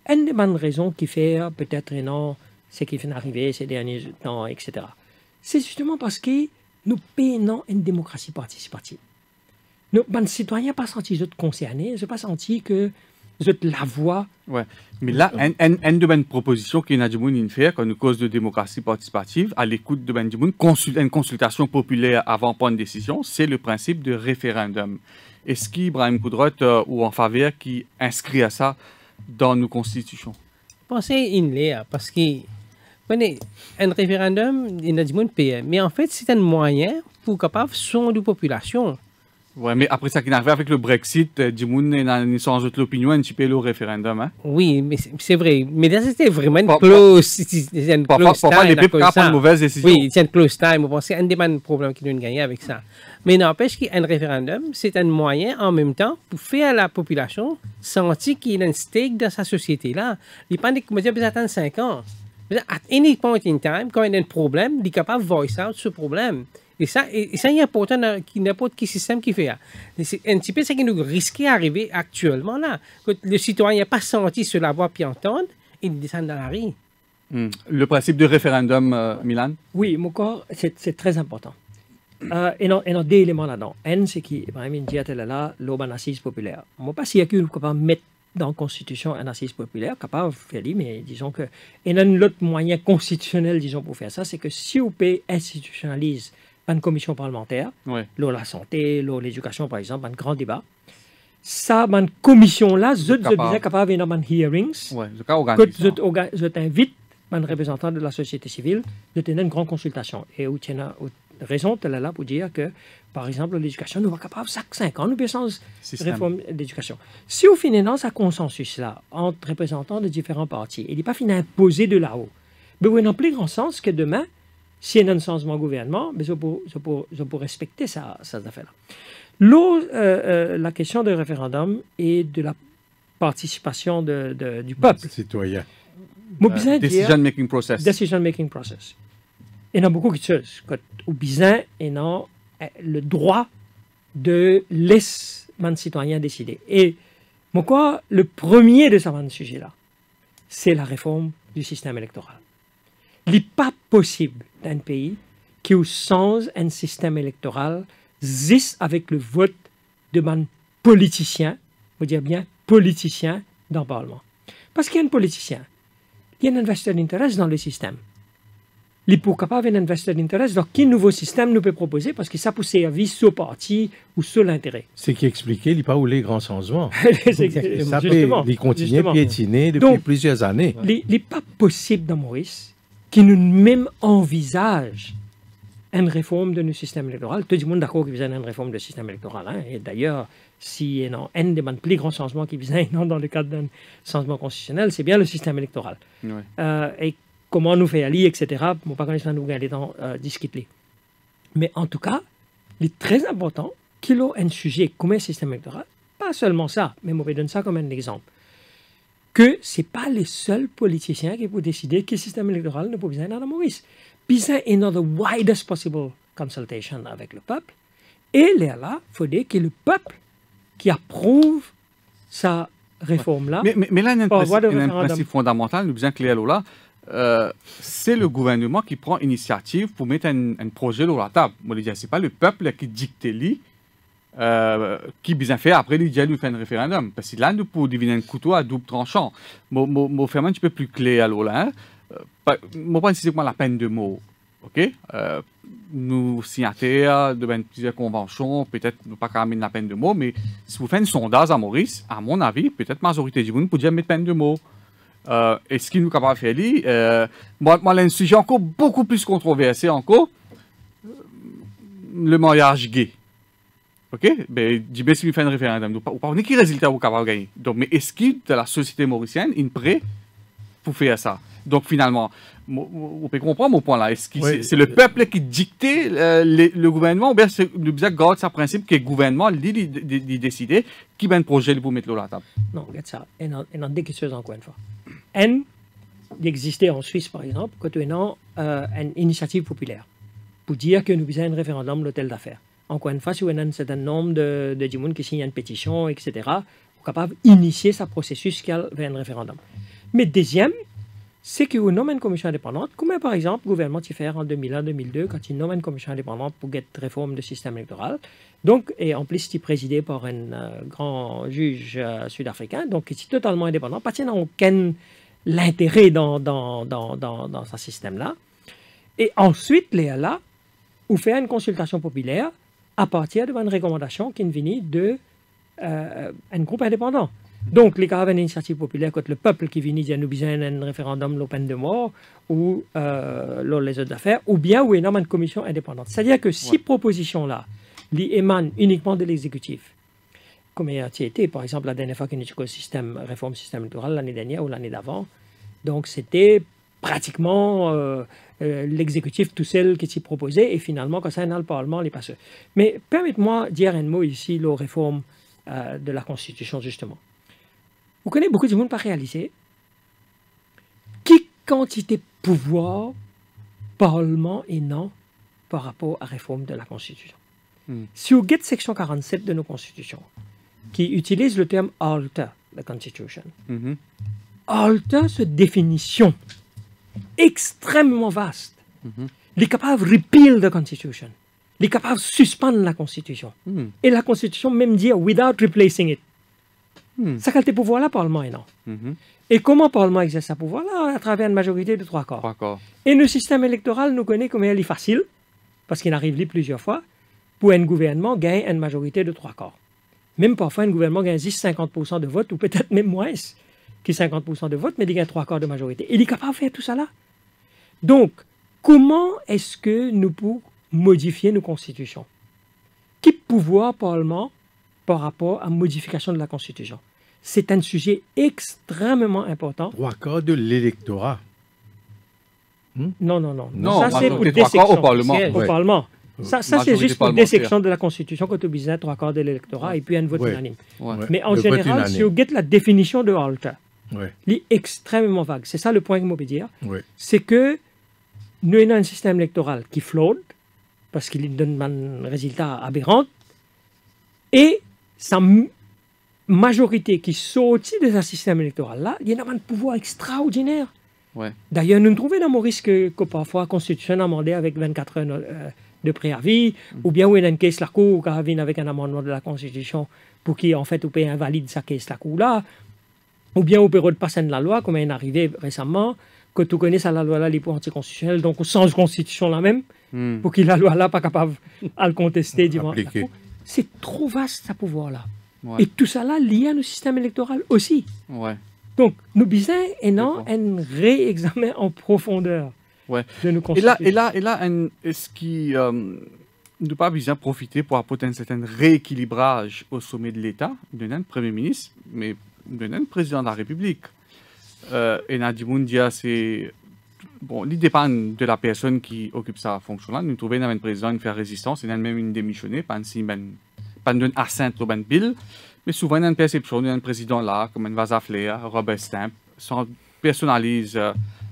une des bonnes raisons qui fait peut-être non, ce qui vient d'arriver ces derniers temps, etc. C'est justement parce que nous payons une démocratie participative. Les citoyens n'ont pas senti qu'ils sont concernés, ils n'ont pas senti que vous êtes la voix. Ouais. Mais là, une de mes propositions qui est de faire, quand nous cause de démocratie participative, à l'écoute de une consultation populaire avant de prendre une décision, c'est le principe de référendum. Est-ce qu'Ibrahim Koudrot ou en faveur qui inscrit à ça dans nos constitutions? Pensez parce que un référendum, il y a du monde paye. Mais en fait, c'est un moyen pour capable son de population. Oui, mais après ça qui est arrivé avec le Brexit, du monde n'a sans autre l'opinion un petit peu le référendum. Hein? Oui, mais c'est vrai. Mais là, c'était vraiment une close time. Parfois, les peuples prennent une mauvaise décision. Oui, c'est une close time. On pense que c'est un des problèmes qui nous gagne avec ça. Mais n'empêche qu'un référendum, c'est un moyen en même temps pour faire à la population sentir qu'il y a un stake dans sa société-là. Il n'y a pas besoin d'attendre 5 ans. At any point in time, quand il y a un problème, il est capable de voice out ce problème. Et ça est important dans n'importe quel système qui fait. C'est un petit peu ce qui nous risque d'arriver actuellement là. Quand le citoyen n'a pas senti sur la voie puis entendre, il descend dans la rue. Le principe de référendum, Milan? Oui, mon corps, c'est très important. Et non, deux éléments là-dedans. Un, c'est qu'il y a une assise populaire. Je ne sais pas s'il y a qu'une capable de mettre dans la Constitution une assise populaire, capable de faire, mais disons que. Et un autre moyen constitutionnel, disons, pour faire ça, c'est que si on peut institutionnaliser une commission parlementaire, la santé, l'éducation, par exemple, un grand débat. Ça, une commission-là, vous êtes bien capable de faire des hearings. Vous invite un représentant de la société civile de tenir une grande consultation. Et vous avez raison là pour dire que, par exemple, l'éducation, nous sommes capables, chaque 5 ans, nous faisons une réforme d'éducation. Si vous finissez dans ce consensus-là, entre représentants de différents partis, il n'est pas fini imposé de là-haut, mais vous n'avez plus grand sens que demain, s'il y a un changement de gouvernement, je peux respecter ces affaires-là. La question du référendum et de la participation du peuple. Citoyen. Decision-making process. Decision-making process. Il y en a beaucoup qui disent qu'au besoin, il a le droit de laisser les citoyens décider. Et moi, le premier de ce sujet-là, c'est la réforme du système électoral. Il n'est pas possible d'un pays qui au sens un système électoral zis avec le vote de man politicien, on dire bien politicien dans le Parlement. Parce qu'il y a un politicien, il y a un investor d'intérêt dans le système. Il est pour capable d'un investor d'intérêt dans quel nouveau système nous peut proposer parce que ça peut servir sur le parti ou sur l'intérêt. C'est qui expliquait, il n'y a pas où les grands changements. Exactement. Ça peut, il continue à piétiner depuis Donc, plusieurs années. Il n'est pas possible dans Maurice qu'il nous même envisage une réforme de nos systèmes électoraux. Tout le monde est d'accord qu'il y a une réforme du système électoral. Hein? Et d'ailleurs, si il y a un des plus grands changements qui viennent dans le cadre d'un changement constitutionnel, c'est bien le système électoral. Ouais. Et comment nous fait aller, etc. Bon, pas connaître nous gagner dans discuter. Mais en tout cas, il est très important qu'il y ait un sujet comme un système électoral. Pas seulement ça, mais on peut donner ça comme un exemple. Que ce n'est pas les seuls politiciens qui peuvent décider que le système électoral ne peut pas être dans Maurice. Besoin in the widest possible consultation avec le peuple. Et là, il faudrait que le peuple qui approuve sa réforme-là. Mais là, il y a un principe fondamental, nous besoin que là, c'est le gouvernement qui prend initiative pour mettre un projet sur la table. Ce n'est pas le peuple qui dicte lui, qui bien fait après il lui fait un référendum. Parce que là, nous pouvons deviner un couteau à double tranchant. Mon faire un petit peu plus clé à là. Moi, pas nécessairement la peine de mots. OK? Nous signataires de plusieurs conventions, peut-être pas quand même la peine de mots, mais si vous faites un sondage à Maurice, à mon avis, peut-être la majorité du monde peut dire mettre peine de mots. Et ce qui nous est capable de faire, moi, un sujet encore beaucoup plus controversé encore, le mariage gay. OK? Ben, dis bien si vous faites un référendum, ou pas quel résultat vous capable de gagner. Donc, mais est-ce qu'il de la société mauricienne est prêt pour faire ça? Donc, finalement, on peut comprendre mon point là. Est-ce que c'est le peuple qui dicte le gouvernement ou bien c'est le bizarre garde ce principe que le gouvernement lui décide qui va un projet pour mettre l'eau à la table? Non, regarde ça. Et dans deux choses encore une fois. Il existait en Suisse, par exemple, quand on a une initiative populaire pour dire que nous besoin un référendum de l'hôtel d'affaires. Encore une fois, si on a un certain nombre de gens qui signent une pétition, etc., on est capable d'initier ce processus vers un référendum. Mais deuxième, c'est qu'on nomme une commission indépendante, comme par exemple le gouvernement qui fait en 2001-2002, quand il nomme une commission indépendante pour une réforme du système électoral. Donc, et en plus, c'est présidé par un grand juge sud-africain, donc qui est totalement indépendant, pas qu'il n'y a aucun l'intérêt dans ce système-là. Et ensuite, là, on fait une consultation populaire à partir d'une recommandation qui vient d'un groupe indépendant. Donc, les cas d'une initiative populaire contre le peuple qui vient dire nous besoin d'un référendum de peine de mort ou les autres affaires, ou bien où il y a une commission indépendante. C'est-à-dire que si propositions-là émanent uniquement de l'exécutif, comme il a été, par exemple, la dernière fois qu'il y a eu une réforme système électoral, l'année dernière ou l'année d'avant, donc c'était pratiquement l'exécutif tout seul qui s'y proposait, et finalement, quand ça est dans le Parlement, les passeurs. Mais permettez-moi de dire un mot ici, la réforme de la Constitution, justement. Vous connaissez beaucoup de monde pas réalisé quelle quantité de pouvoir Parlement et non par rapport à la réforme de la Constitution. Si vous regardez section 47 de nos constitutions, qui utilise le terme « alter » the Constitution, alter, c'est une définition extrêmement vaste. Il est capable de repeal the Constitution. Il est capable de suspendre la Constitution. Et la Constitution même dit « without replacing it ». Ça qualité pouvoir-là, Parlement est non. Et comment le Parlement exerce ce pouvoir-là? À travers une majorité de 3 quarts. Et le système électoral nous connaît comme il est facile, parce qu'il arrive plusieurs fois, pour un gouvernement gagner une majorité de 3 quarts. Même parfois, un gouvernement gagne 50% de vote, ou peut-être même moins que 50% de vote, mais il gagne 3 quarts de majorité. Il est capable de faire tout ça là. Donc, comment est-ce que nous pouvons modifier nos constitutions? Quel pouvoir Parlement par rapport à la modification de la Constitution? C'est un sujet extrêmement important. 3 quarts de l'électorat. Non. Ça, c'est pour des sections. Au Parlement. Ça c'est juste pour des sections de la Constitution quand on besoin 3 quarts de l'électorat et puis un vote unanime. Mais en général, si vous regardez la définition de alter, elle est extrêmement vague. C'est ça le point que je veux dire. C'est que nous avons un système électoral qui flotte, parce qu'il donne un résultat aberrant, et sa majorité qui sortit de ce système électoral-là, il y a un pouvoir extraordinaire. Ouais. D'ailleurs, nous nous trouvons dans Maurice que parfois la Constitution a demandé avec 24 heures de préavis, ou bien où il y a une caisse la cour qui vient avec un amendement de la Constitution pour qui en fait on peut invalide sa caisse la cour là, ou bien on peut repasser de la loi comme il est arrivé récemment que tu connais ça la loi là les points anticonstitutionnels donc on change constitution là même pour que la loi là pas capable à le contester devant la cour. C'est trop vaste ce pouvoir là. Ouais. Et tout ça là lié à nos systèmes électoraux aussi. Ouais. Donc, nous besoin un réexamen en profondeur Ouais. de nos Et constitutions. là, est-ce qu'il ne pas besoin de profiter pour apporter un certain rééquilibrage au sommet de l'État, d'un Premier ministre, mais d'un président de la République. Et Nadimoundia, c'est... Bon, il dépend de la personne qui occupe sa fonction-là. Nous trouvons un président qui fait résistance, et même une démissionner, pas une assente au bill. Mais souvent, il y a une perception d'un président là, comme un Vasaflé, Robert Stamp, sans personnalise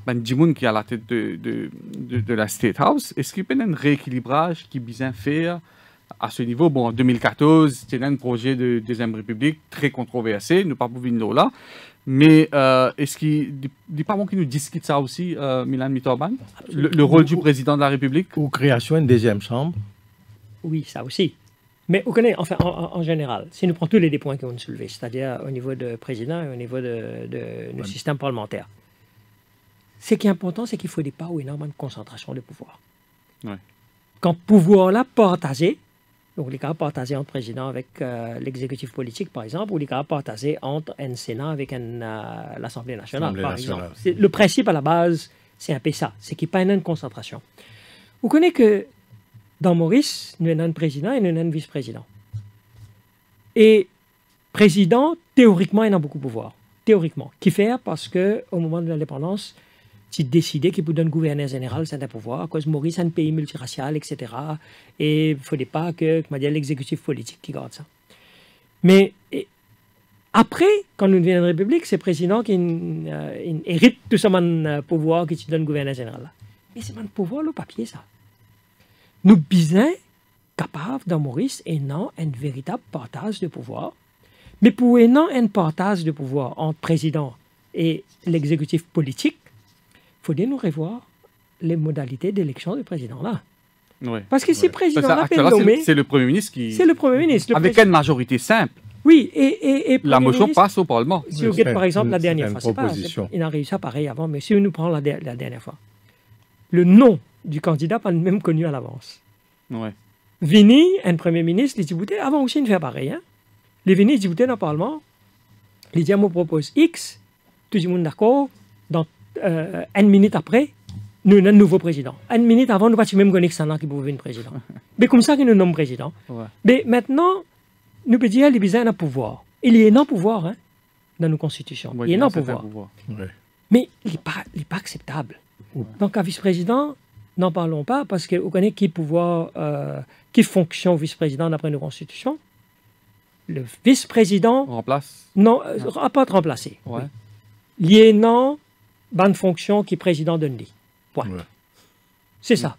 Dimoun qui est à la tête de la State House. Est-ce qu'il y a un rééquilibrage qui est bien fait à ce niveau? Bon, en 2014, c'était un projet de Deuxième République très controversé, nous pas pour venir là. Mais est-ce qu'il n'est pas bon qu'il nous discute ça aussi, Milan Mitorban? Le rôle du président de la République? Ou création d'une deuxième chambre? Oui, ça aussi. Mais vous connaissez, enfin, en général, si nous prenons tous les points qu'on a soulevés, c'est-à-dire au niveau de président et au niveau de nos systèmes parlementaires, ce qui est important, c'est qu'il faut pas énormément de concentration de pouvoir. Ouais. Quand le pouvoir-là partagé, donc les cas partagés entre président avec l'exécutif politique, par exemple, ou les cas partagés entre un Sénat avec l'Assemblée nationale, par exemple. Le principe à la base, c'est un peu ça, c'est qu'il n'y a pas une concentration. Vous connaissez que dans Maurice, nous avons un président et nous avons un vice-président. Et président, théoriquement, il a beaucoup de pouvoir. Théoriquement. Qui fait parce qu'au moment de l'indépendance, tu décidais qu'il vous donne gouverneur général, c'est un pouvoir, à cause de Maurice, un pays multiracial, etc. Et il ne fallait pas que l'exécutif politique qui garde ça. Mais après, quand nous devenons une république, c'est le président qui hérite tout ce pouvoir qui te donne gouverneur général. Mais c'est un pouvoir, le papier, ça. Nous sommes capables, dans Maurice, et non un véritable partage de pouvoir. Mais pour un partage de pouvoir entre président et l'exécutif politique, il faut nous revoir les modalités d'élection du président là. Ouais. Parce que si le président là peut nommer... C'est le Premier ministre qui... C'est le Premier ministre. Avec une majorité simple. Oui, et la motion passe au Parlement. Si vous regardez par exemple la dernière fois, il a réussi ça pareil avant, mais si on nous prend la dernière fois, le nom du candidat pas même connu à l'avance. Ouais. Vini, un Premier ministre, il dit, avant aussi de faire pareil, hein. Les Vini, il dit, dans le Parlement, il dit, moi propose X, tout le monde d'accord, dans une minute après, nous avons un nouveau président. Une minute avant, nous ne pouvons même connaître que c'est un qui pouvait être président. Mais comme ça, nous nommons président. Ouais. Mais maintenant, nous pouvons dire, il y a un pouvoir. Il y a un pouvoir hein, dans nos constitutions. Ouais, il y a un pouvoir. Ouais. Mais il n'est pas acceptable. Donc, un vice-président, n'en parlons pas, parce que vous connaissez qui pouvoir, qui fonction vice-président d'après nos constitutions. Le vice-président... Remplace? Non, pas être remplacé. Ouais. Oui. Il y a une bonne fonction qui est président de l'I. Point. Ouais. C'est ça.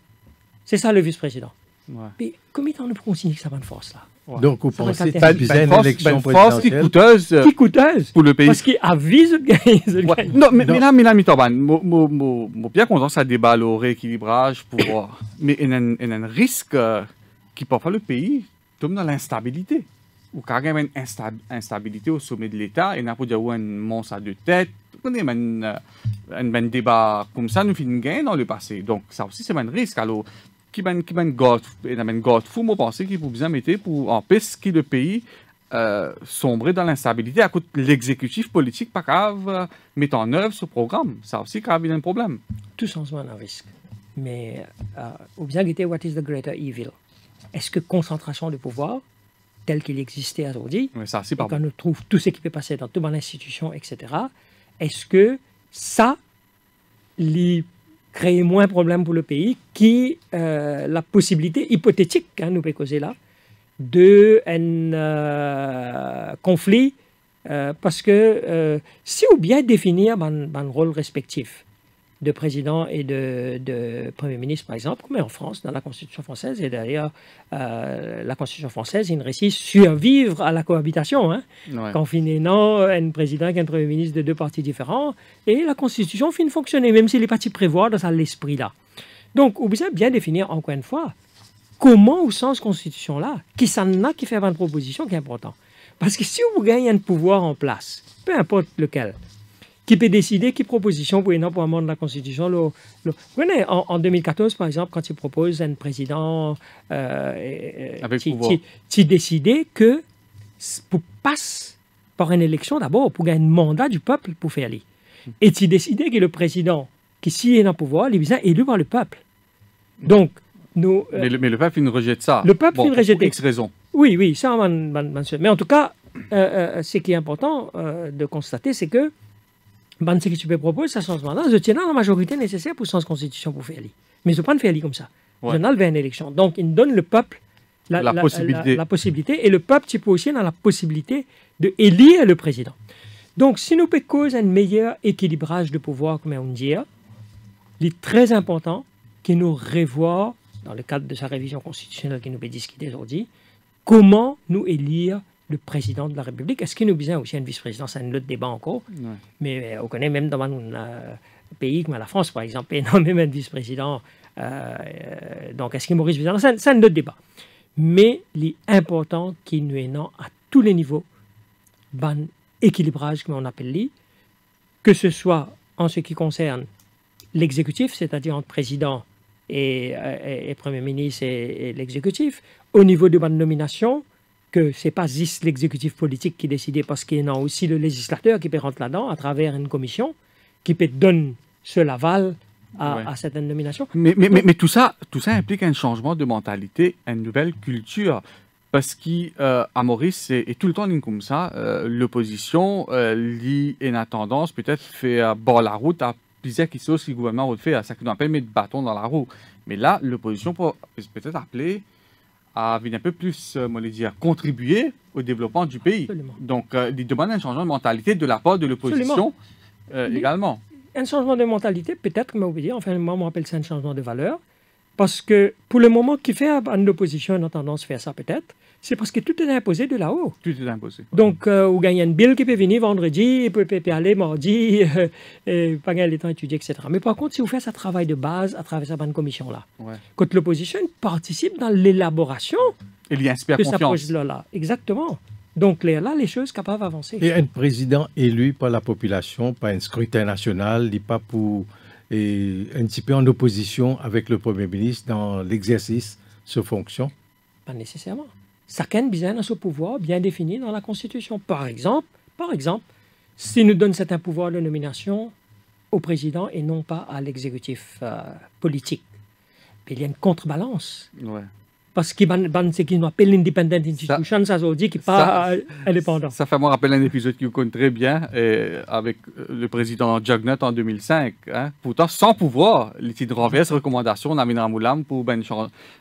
C'est ça le vice-président. Ouais. Mais comment on peut consigner que ça va de force là? Ouais. Donc, vous pensez que c'est une élection présidentielle qui coûteuse pour le pays. Parce qu'il avise de gagner. Ouais. Non, mais là, Mitorban, je bien content ça débat au rééquilibrage pour voir. Mais il y a un risque qui parfois le pays tombe dans l'instabilité. Ou quand il y a une instabilité au sommet de l'État, il y a un monstre à deux têtes. On a un débat comme ça, nous finissons gagner dans le passé. Donc, ça aussi, c'est un risque. Alors, qui garde fou, moi, penser qu'il faut bien mettre pour empêcher que le pays sombre dans l'instabilité à cause de l'exécutif politique, pas grave, mettre en œuvre ce programme. Ça aussi, quand il y a un problème. Tout changement est un risque. Mais, ou bien, what is the greater evil? Est-ce que concentration de pouvoir, tel qu'il existait aujourd'hui, et quand on trouve tout ce qui peut passer dans toute l'institution, etc., est-ce que ça crée moins de problèmes pour le pays que la possibilité hypothétique, hein, nous peut causer là, d'un conflit, parce que si on bien définir un rôle respectif, de président et de premier ministre, par exemple, comme en France, dans la Constitution française. Et d'ailleurs, la Constitution française, il réussit survivre à la cohabitation. Hein, Ouais. quand finalement, un président et un premier ministre de deux partis différents, et la Constitution finit de fonctionner, même si les partis prévoient dans l'esprit-là. Donc, on besoin bien définir, encore une fois, comment au sens Constitution-là, qui s'en a qui fait une proposition qui est important. Parce que si vous gagnez un pouvoir en place, peu importe lequel, qui peut décider quelle proposition pour un amendement de la Constitution. Vous voyez, en 2014, par exemple, quand il propose un président qui décidait que pour passer par une élection d'abord, pour gagner un mandat du peuple pour faire aller. Et il décidait que le président qui s'y est dans le pouvoir, il est élu par le peuple. Donc, nous... mais le peuple, il ne rejette ça. Le peuple, il rejette. Pour X raisons. Oui, ça, mais en tout cas, ce qui est important de constater, c'est que ce que tu peux proposer, ce changement-là, je tiens la majorité nécessaire pour sens constitution pour faire aller. Mais je ne peux pas faire aller comme ça. Ouais. Je n'ai pas une élection. Donc, il donne le peuple la possibilité. Et le peuple, tu peux aussi dans la possibilité d'élire le président. Donc, si nous pouvons causer un meilleur équilibrage de pouvoir, comme on dit, il est très important que nous revoions, dans le cadre de sa révision constitutionnelle que nous pouvons discuter aujourd'hui, comment nous élire le président de la République. Est-ce qu'il nous besoin aussi un vice-président? C'est un autre débat encore. Ouais. Mais on connaît même dans un pays comme la France, par exemple, énormément de vice-présidents. Donc, est-ce qu'il Maurice besoin? C'est un autre débat. Mais il est important qu'il nous ait à tous les niveaux un équilibrage, comme on appelle lui, que ce soit en ce qui concerne l'exécutif, c'est-à-dire entre président et Premier ministre et l'exécutif, au niveau de bonne nomination, que ce n'est pas juste l'exécutif politique qui décide, parce qu'il y a aussi le législateur qui peut rentrer là-dedans à travers une commission qui peut donner ce aval à certaines nominations. Mais tout ça implique un changement de mentalité, une nouvelle culture. Parce qu'à Maurice, et tout le temps comme ça, l'opposition lit et a tendance peut-être fait bord la route à plusieurs questions que le gouvernement a fait, à ça qu'on appelle mettre bâton dans la roue. Mais là, l'opposition peut peut-être appeler à venir un peu plus, contribuer au développement du pays. Absolument. Donc, il demande un changement de mentalité de la part de l'opposition également. Un changement de mentalité, peut-être, mais on peut dire, enfin, moi, on appelle ça un changement de valeur. Parce que pour le moment, qui fait en opposition, on a tendance à faire ça peut-être, c'est parce que tout est imposé de là-haut. Tout est imposé. Donc, vous gagnez un bill qui peut venir vendredi, il peut aller mardi, pas gagner le temps d'étudier, etc. Mais par contre, si vous faites ce travail de base à travers cette commission-là, quand l'opposition participe dans l'élaboration il y inspire de confiance. ce projet-là. Exactement. Donc là, les choses capables d'avancer. Et un président élu par la population, par un scrutin national, n'est pas pour... et un petit peu en opposition avec le Premier ministre dans l'exercice de ses fonctions? Pas nécessairement. Chacun a besoin de ce pouvoir bien défini dans la Constitution. Par exemple, si nous donne certains pouvoirs de nomination au président et non pas à l'exécutif politique, il y a une contrebalance. Ouais. Parce qu'il y a ce qu'on appelle l'independent institution, ça veut dire qu'il n'est pas indépendant. Ça fait moi rappeler un épisode que vous connaissez très bien avec le président Jagnet en 2005. Hein. Pourtant, sans pouvoir, il renverse recommandation d'Amin Moulam pour une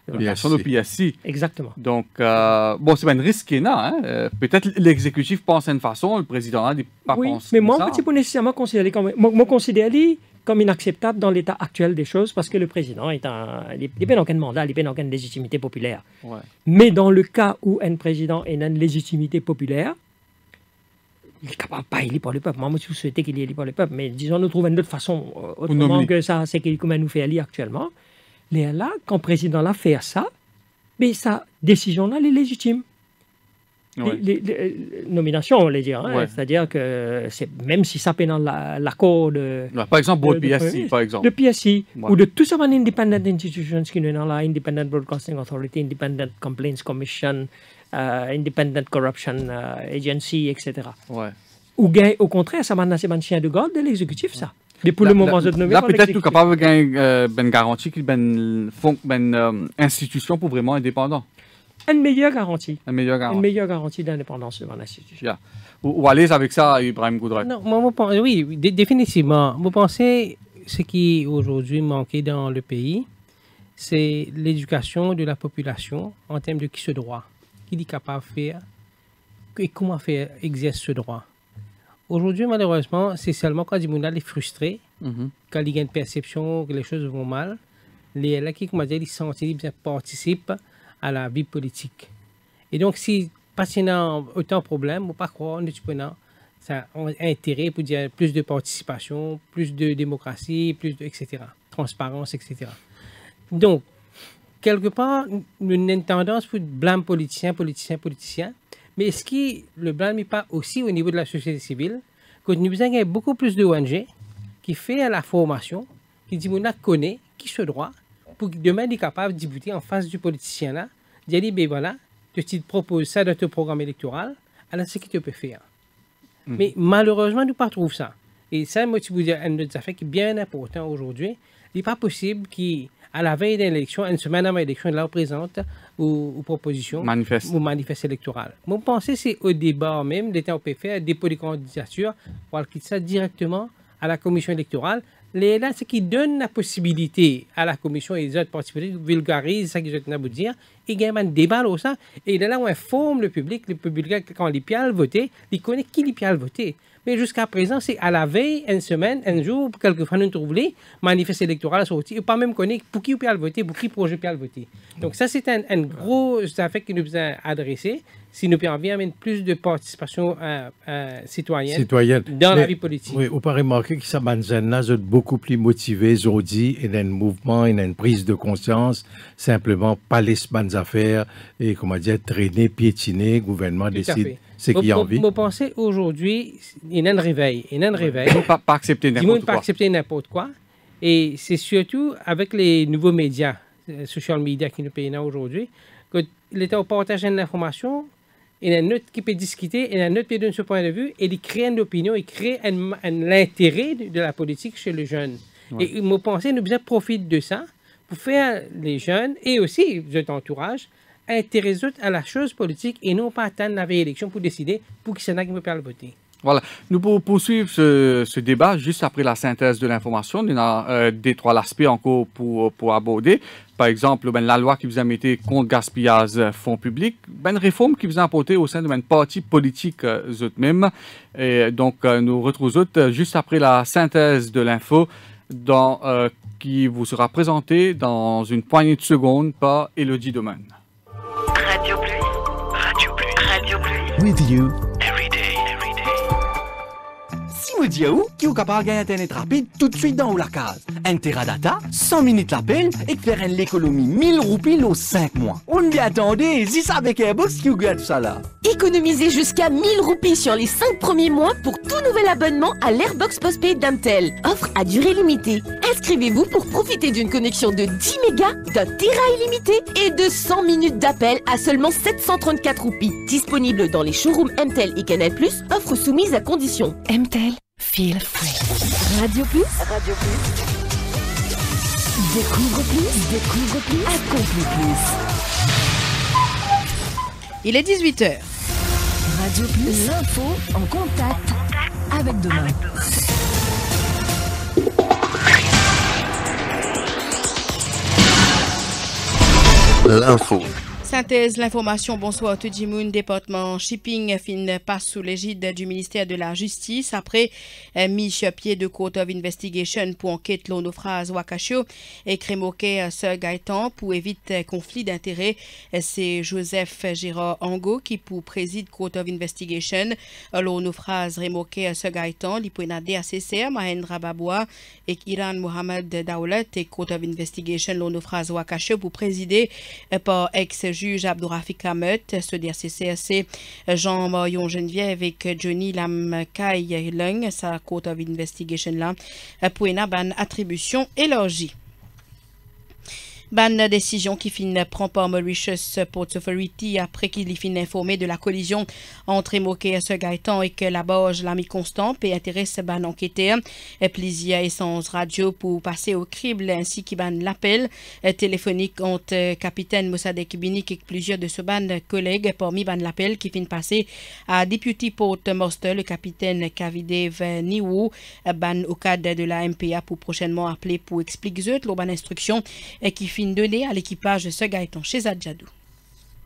nomination au PSC. Exactement. Donc, c'est un risque qu'il y a. Hein. Peut-être l'exécutif pense d'une façon, le président n'est pas pense mais moi, ça. je ne peux pas nécessairement considérer comme inacceptable dans l'état actuel des choses, parce que le président il n'est pas dans aucun mandat, il n'est pas dans aucune légitimité populaire. Ouais. Mais dans le cas où un président a une légitimité populaire, il est capable de pas élire par le peuple. Moi, je souhaitais qu'il est élu par le peuple, mais disons, nous trouvons une autre façon, autrement que ça, c'est comme elle nous fait élire actuellement. Mais là, quand le président l'a fait ça, mais sa décision-là, elle est légitime. Ouais. Les nominations, on va dire. Hein, ouais. C'est-à-dire que même si ça peut dans l'accord de... par exemple, le PSC, par exemple. Le PSC, ou de tout ça, independent institutions qui sont dans la Independent Broadcasting Authority, Independent Complaints Commission, Independent Corruption Agency, etc. Ouais. Ou au contraire, ça c'est un chien de garde de l'exécutif, ça. Mais pour le moment, je là peut-être tout capable de gagner une garantie qu'il y ait une institution pour vraiment indépendant. Une meilleure garantie. Une meilleure garantie d'indépendance de l'institution. Yeah. Ou à l'aise avec ça, Ibrahim Goudray? Non, moi, oui, définitivement. Vous pensez ce qui aujourd'hui manquait dans le pays, c'est l'éducation de la population en termes de qui ce droit, qui est capable de faire et comment faire exercer ce droit. Aujourd'hui, malheureusement, c'est seulement quand Dimouna est frustré, quand il y a une perception que les choses vont mal, là qui, comment dire, ils sentent qu'ils participent à la vie politique. Et donc, si pas autant de problèmes, ou pas croire, ça a intérêt pour dire plus de participation, plus de démocratie, etc. Transparence, etc. Donc, quelque part, nous avons une tendance pour blâmer politicien, mais est-ce que le blâme n'est pas aussi au niveau de la société civile, que nous avons beaucoup plus de ONG qui fait la formation, qui dit qu'on connaît, qui se droit, pour que demain, il est capable de débuter en face du politicien là, de dire, ben voilà, tu te proposes ça dans ton programme électoral, alors c'est ce que tu peux faire. Mais malheureusement, nous ne pas trouver ça. Et ça, moi, tu vous dis, un autre affaire qui est bien important aujourd'hui, il n'est pas possible qu'à la veille d'une élection, une semaine avant l'élection, il la représente aux propositions ou manifeste électoral. Mon pensée, c'est au débat même, l'État peut faire dépôt de candidature, pour quitter ça directement à la commission électorale. Là, ce qui donne la possibilité à la commission et les autres partis politiques de vulgariser ce qu'ils ont à dire, il y a un débat là, ça, et là, on informe le public, quand les pials votent, ils connaissent qui les pials votent. Mais jusqu'à présent, c'est à la veille, une semaine, un jour, quelquefois, nous trouvons les manifestes électoraux sortis, et pas même connaître pour qui vous pials voter, pour qui projet pials voter. Donc, ça, c'est un gros affaire qui nous a adressé. Si nous pouvons avoir plus de participation citoyenne dans la vie politique. Oui, on peut remarquer que ça là, vous êtes beaucoup plus motivé aujourd'hui, il y a un mouvement, il y a une prise de conscience, simplement pas les bonnes affaires et, comment dire, traîner, piétiner, le gouvernement décide ce qu'il a envie. Moi, pensez aujourd'hui, il y a un réveil. Pas accepter n'importe quoi. Pas accepter n'importe quoi. Et c'est surtout avec les nouveaux médias, social media qui nous payent aujourd'hui, que l'État partage une information. Il y a un autre qui peut discuter, il y a un autre qui donne ce point de vue, et il crée une opinion, il crée l'intérêt de la politique chez les jeunes. Ouais. Et moi, pensez, nous devons profiter de ça pour faire les jeunes, et aussi votre entourage, intéresser à la chose politique et non pas attendre la veille élection pour décider pour qui c'est là qui me permet de voter. Voilà. Nous pourrons poursuivre ce débat juste après la synthèse de l'information. Il y a des trois aspects encore pour aborder. Par exemple, la loi qui vous a mis contre gaspillage fonds publics, une réforme qui vous a apporté au sein de parti politique eux-mêmes. Et donc, nous retrouvons juste après la synthèse de l'info qui vous sera présentée dans une poignée de secondes par Élodie Domaine. Radio Pluie. Radio Pluie. Radio Pluie. With you. Every day. Si vous dites qui est capable de gagner Internet rapide tout de suite dans la case. Un Teradata, 100 minutes l'appel et faire l'économie 1000 roupies aux 5 mois. On ne attendez, si ça avec Airbox qui vous garde ça là. Économisez jusqu'à 1000 roupies sur les 5 premiers mois pour tout nouvel abonnement à l'Airbox Postpaid d'Amtel. Offre à durée limitée. Inscrivez-vous pour profiter d'une connexion de 10 mégas, d'un Tera illimité et de 100 minutes d'appel à seulement 734 roupies. Disponible dans les showrooms Amtel et Canal+, offre soumise à condition. Amtel, feel free. Radio Plus. Découvre plus, accomplis plus. Il est 18h. Radio Plus, l'info en contact avec demain. L'info. Synthèse, l'information, bonsoir tout le monde. Département shipping fin passe sous l'égide du ministère de la Justice après mis sur pied de Court of Investigation pour enquête l'on naufrage Wakasho et crémoquet Sir Gaëtan pour éviter conflit d'intérêts. C'est Joseph Gérard Ango qui pour préside Court of Investigation l'on naufrage rémoquet Sir Gaëtan l'hyponadé ACCR Mahendra Baboua et Iran Mohamed Daoulet et Court of Investigation l'on naufrage Wakasho pour présider par ex-juge Abdourafik Lamet, ce DRCCRC Jean-Marion Geneviève avec Johnny Lamkai Lung, sa Court of Investigation là, pour une attribution élargie. Ban décision qui fin prend par Mauritius Ports Authority après qu'il fin informé de la collision entre Emoke et Sir Gaëtan et que la barge l'a mis constant et intéresse ban enquêteur plaisir essence radio pour passer au crible ainsi qu'il ban l'appel téléphonique entre capitaine Mossadegh Binik et plusieurs de ce ban collègues parmi ban l'appel qui fin passer à Deputy Port Master le capitaine Kavidev Niwu ban au cadre de la MPA pour prochainement appeler pour expliquer l'urban instruction et qui fin donné à l'équipage de ce Gaëtan chez Adjadou.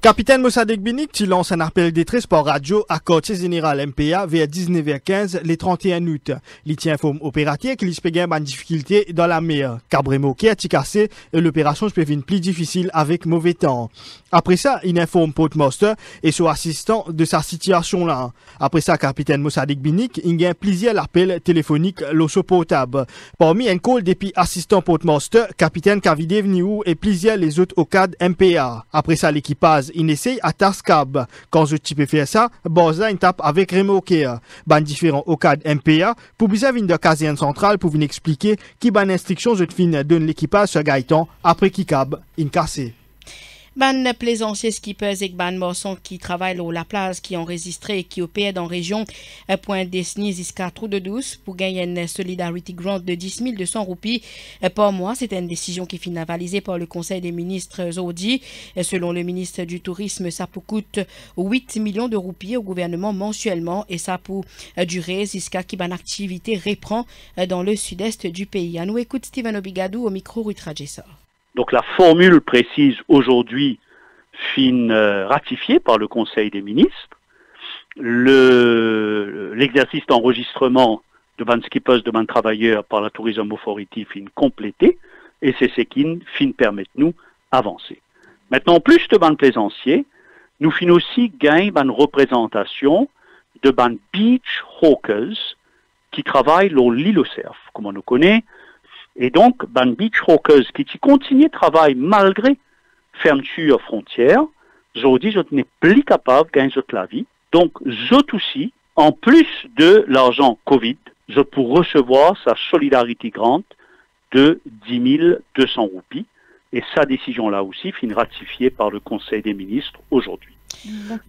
Capitaine Mossadegh Binik qui lance un appel détresse par radio à quartier général MPA vers 19h15 le 31 août. Il tient informe opérateur qu'il y a une difficulté dans la mer. Cabremo qui a cassé et l'opération se peut venir plus difficile avec mauvais temps. Après ça, il informe Postmaster et son assistant de sa situation là. Après ça, capitaine Mossadegh Binik, il y a plusieurs appels téléphoniques l'osso portable. Parmi un call depuis assistant Postmaster, capitaine Kavide Vniou et plusieurs les autres au cadre MPA. Après ça, l'équipage il essaye à Tarscab. Quand je peux faire ça, Borza il tape avec Remo Kea. Ban différents au cadre MPA pour bien venir de caserne centrale pour venir expliquer qui ban instruction je te donne l'équipage sur Gaëtan après qui cab in cassé. Ban plaisanciers skippers et ban morson qui travaillent au la place qui enregistré et qui opèrent dans la région point Desni jusqu'à Trou de Douce pour gagner une solidarity grant de 10 200 roupies par mois. C'est une décision qui est avalisée par le Conseil des ministres aujourd'hui. Selon le ministre du Tourisme, ça peut coûter 8 millions de roupies au gouvernement mensuellement et ça peut durer jusqu'à qui ban activité reprend dans le sud-est du pays. À nous écoute Steven Obigadou au micro Ruth Rajessor. Donc la formule précise aujourd'hui ratifiée par le Conseil des ministres. L'exercice d'enregistrement de ban skippers, de ban travailleurs par la Tourism Authority complété et c'est ce qui permet nous avancer. Maintenant, en plus de ban plaisanciers, nous aussi gagner une représentation de ban beach hawkers qui travaillent au l'île au surf, comme on nous connaît. Et donc, ban beach hawkers qui continuent de travailler malgré fermeture frontière, aujourd'hui, je n'ai plus capable de gagner la vie. Donc, je aussi, en plus de l'argent Covid, je peux recevoir sa Solidarity Grant de 10 200 roupies. Et sa décision-là aussi finit ratifiée par le Conseil des ministres aujourd'hui.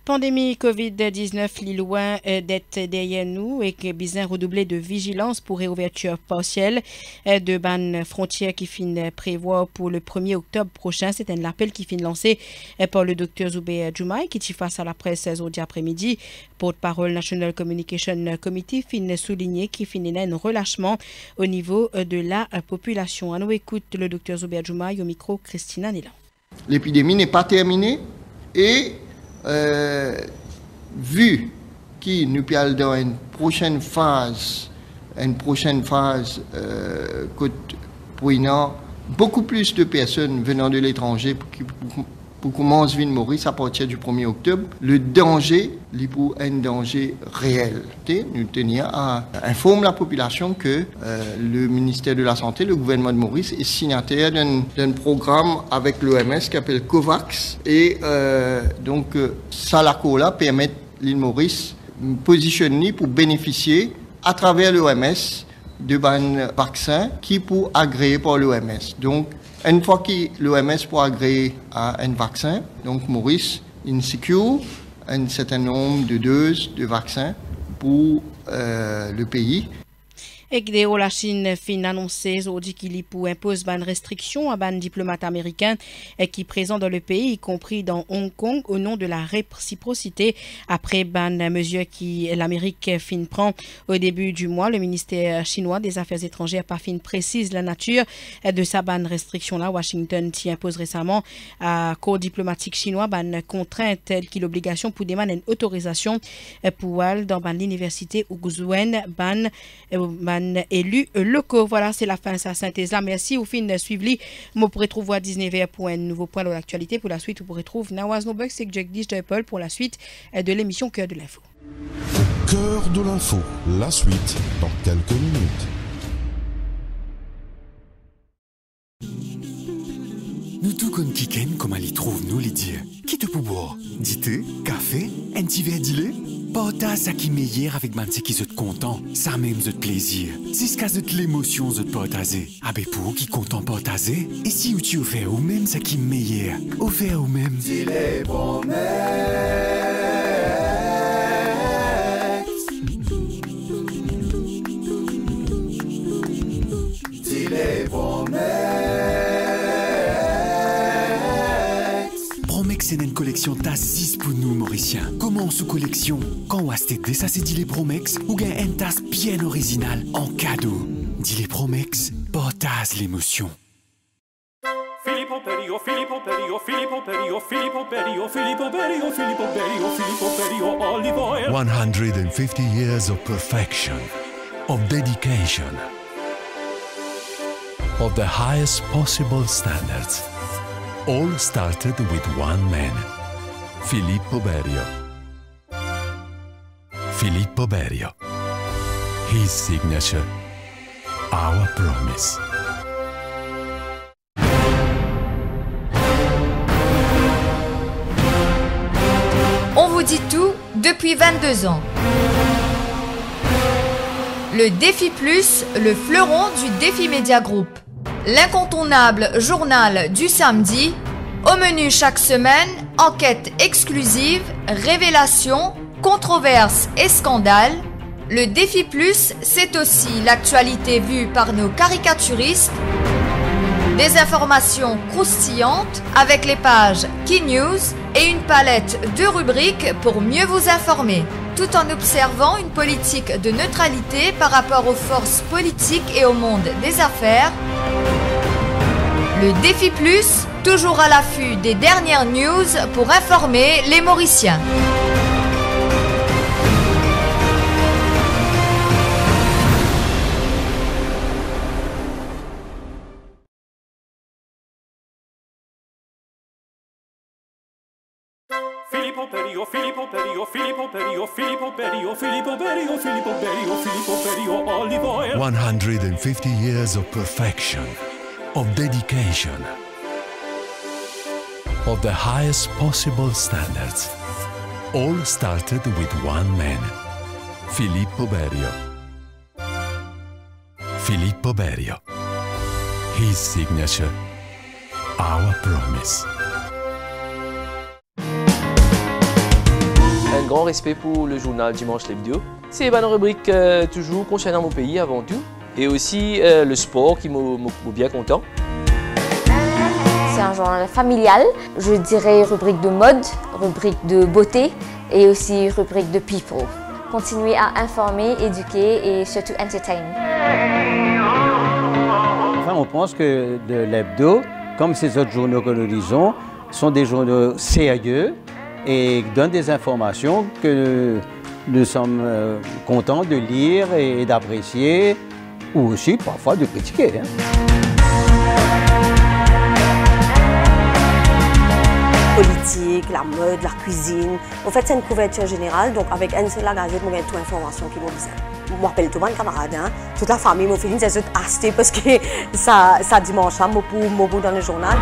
Pandémie Covid-19, li loin d'être derrière nous et que besoin redoubler de vigilance pour réouverture partielle de ban frontières qui finit prévoir pour le 1er octobre prochain. C'est un appel qui finit lancé par le docteur Zoubé Djoumaï qui est face à la presse aujourd'hui après-midi. Porte-parole National Communication Committee finit souligner qu'il finit un relâchement au niveau de la population. À nous écoute le docteur Zoubé Djoumaï au micro Christina Nilan. L'épidémie n'est pas terminée et vu que nous parlons dans une prochaine phase pour beaucoup plus de personnes venant de l'étranger pour commencer à mourir à partir du 1er octobre, le danger, un danger réel. Nous tenions à informer la population que le ministère de la Santé, le gouvernement de Maurice, est signataire d'un programme avec l'OMS qui s'appelle COVAX. Et donc, ça, là permet l'île Maurice de positionner pour bénéficier à travers l'OMS de vaccins qui pour agréer par l'OMS. Donc, une fois que l'OMS pour agréer à un vaccin, donc Maurice, il secure un certain nombre de doses de vaccins pour le pays. Et que la Chine fin annoncé aujourd'hui qu'il pour impose une restriction à ban diplomates américains qui présents dans le pays, y compris dans Hong Kong, au nom de la réciprocité. Après ban mesure qui l'Amérique fin prend au début du mois, le ministère chinois des Affaires étrangères pas fin précise la nature de sa ban restriction là. Washington t'y impose récemment à corps diplomatique chinois ban contrainte telle qu'il l'obligation pour demander une autorisation pour aller dans l'université Ouzouane ban élus locaux. Voilà, c'est la fin de sa synthèse là. Merci au fin de suivre. Vous pourrez trouver à 19h pour un nouveau point de l'actualité. Pour la suite, vous pourrez trouver Nawaz Nobuk, c'est Jack Dish de Apple pour la suite de l'émission Cœur de l'info. Cœur de l'info, la suite dans quelques minutes. Nous tout comme Kiken, comme elle y trouve nous les dire. Qui te peut boire? Du thé, café, un petit verre d'ilé? Partage ça qui meilleur avec man qui sont content, ça même de plaisir. Jusqu'à de l'émotion de partager. Ah ben pour qui content partager? Et si tu offert ou même ça qui meilleur, offert ou même. Dis-les promesses. Dis-les promesses. C'est une collection tasse 6 pour nous, Mauriciens. Comment sous collection? Quand on a acheté ça, c'est dit les Promex ou gain une tasse bien originale en cadeau. Dit les Promex, partage l'émotion. Philippe Berio, Filippo Berio, Filippo Berio, Filippo Berio, Filippo Berio, Filippo Berio, Filippo Berio, olive oil. 150 years of perfection, of dedication, of the highest possible standards. All started with one man, Filippo Berio. Filippo Berio. His signature, our promise. On vous dit tout depuis 22 ans. Le Défi Plus, le fleuron du Défi Média Group. L'incontournable journal du samedi. Au menu chaque semaine, enquêtes exclusives, révélations, controverses et scandales. Le Défi Plus, c'est aussi l'actualité vue par nos caricaturistes. Des informations croustillantes avec les pages Key News et une palette de rubriques pour mieux vous informer, tout en observant une politique de neutralité par rapport aux forces politiques et au monde des affaires. Le Défi Plus, toujours à l'affût des dernières news pour informer les Mauriciens. Filippo Berio, Filippo Berio, Filippo Berio, Filippo Berio, Filippo Berio, Filippo Berio, Filippo Berio, olive oil. 150 years of perfection, of dedication, of the highest possible standards. All started with one man, Filippo Berio. Filippo Berio. His signature, our promise. Un grand respect pour le journal Dimanche l'Hebdo. C'est une rubrique toujours concernant mon pays avant tout. Et aussi le sport qui m'a bien content. C'est un journal familial, je dirais rubrique de mode, rubrique de beauté et aussi rubrique de people. Continuer à informer, éduquer et surtout entertain. Enfin, on pense que l'Hebdo, comme ces autres journaux que nous lisons, sont des journaux sérieux et donnent des informations que nous sommes contents de lire et d'apprécier, ou aussi parfois de critiquer. Politique, la mode, la cuisine. En fait, c'est une couverture générale, donc avec une seule gazette, on a toute l'information qui m'a besoin. Je m'appelle tout mon camarade, toute la famille m'a fait c'est acheté parce que ça dimanche, pour dans le journal.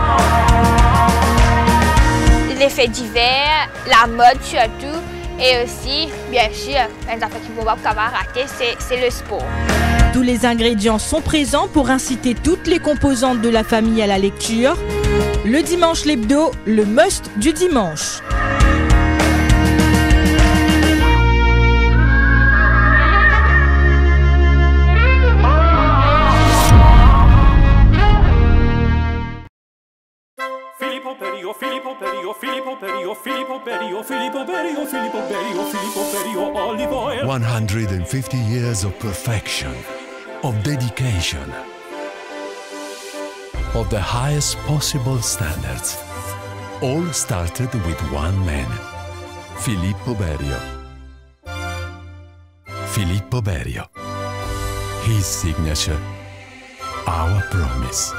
Les faits divers, la mode surtout, et aussi, bien sûr, un affaire qui ne va pas rater, c'est le sport. Tous les ingrédients sont présents pour inciter toutes les composantes de la famille à la lecture. Le Dimanche l'Hebdo, le must du dimanche. Filippo Berio, Filippo Berio, Filippo Berio, Filippo Berio, Filippo Berio, Filippo Berio, Filippo Berio, olive oil. 150 years of perfection, of dedication, of the highest possible standards. All started with one man, Filippo Berio. Filippo Berio. His signature, our promise.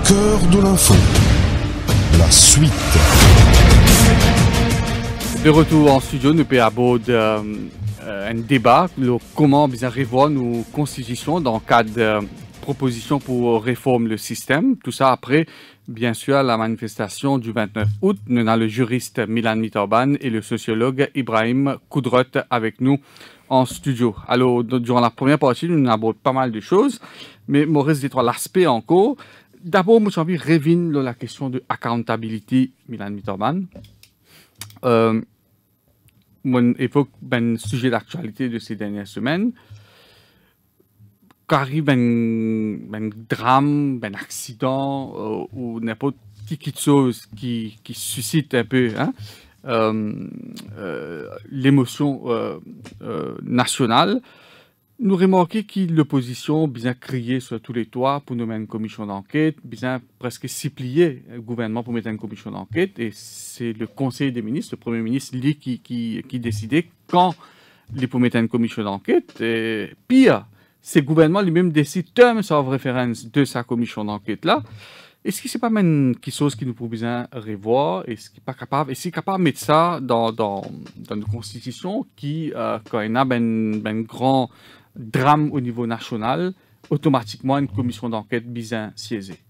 Cœur de l'info. La suite. De retour en studio, nous pouvons aborder un débat, comment bien revoir nos constitutions dans le cadre propositions pour réformer le système. Tout ça après, bien sûr, la manifestation du 29 août. Nous avons le juriste Milan Mitoban et le sociologue Ibrahim Koudrot avec nous en studio. Alors, durant la première partie, nous avons abordé pas mal de choses, mais Maurice dit l'aspect encore. D'abord, moi, j'ai envie de revenir la question de accountability, Milan Mitoban. On évoque un sujet d'actualité de ces dernières semaines. Quand arrive un drame, un accident ou n'importe quelle chose qui suscite un peu l'émotion nationale, nous remarquons que l'opposition bien crié sur tous les toits pour nous mettre une commission d'enquête, bien presque supplier le gouvernement pour mettre une commission d'enquête, et c'est le Conseil des ministres, le Premier ministre, lui, qui décidait quand il pour mettre une commission d'enquête. Et pire, c'est le gouvernement lui-même décide terms of reference de sa commission d'enquête-là. Est-ce que ce n'est pas même quelque chose qui nous faut bien revoir? Est-ce qu'il est capable de mettre ça dans une constitution qui, quand il y a un grand drame au niveau national, automatiquement une commission d'enquête bien siégée?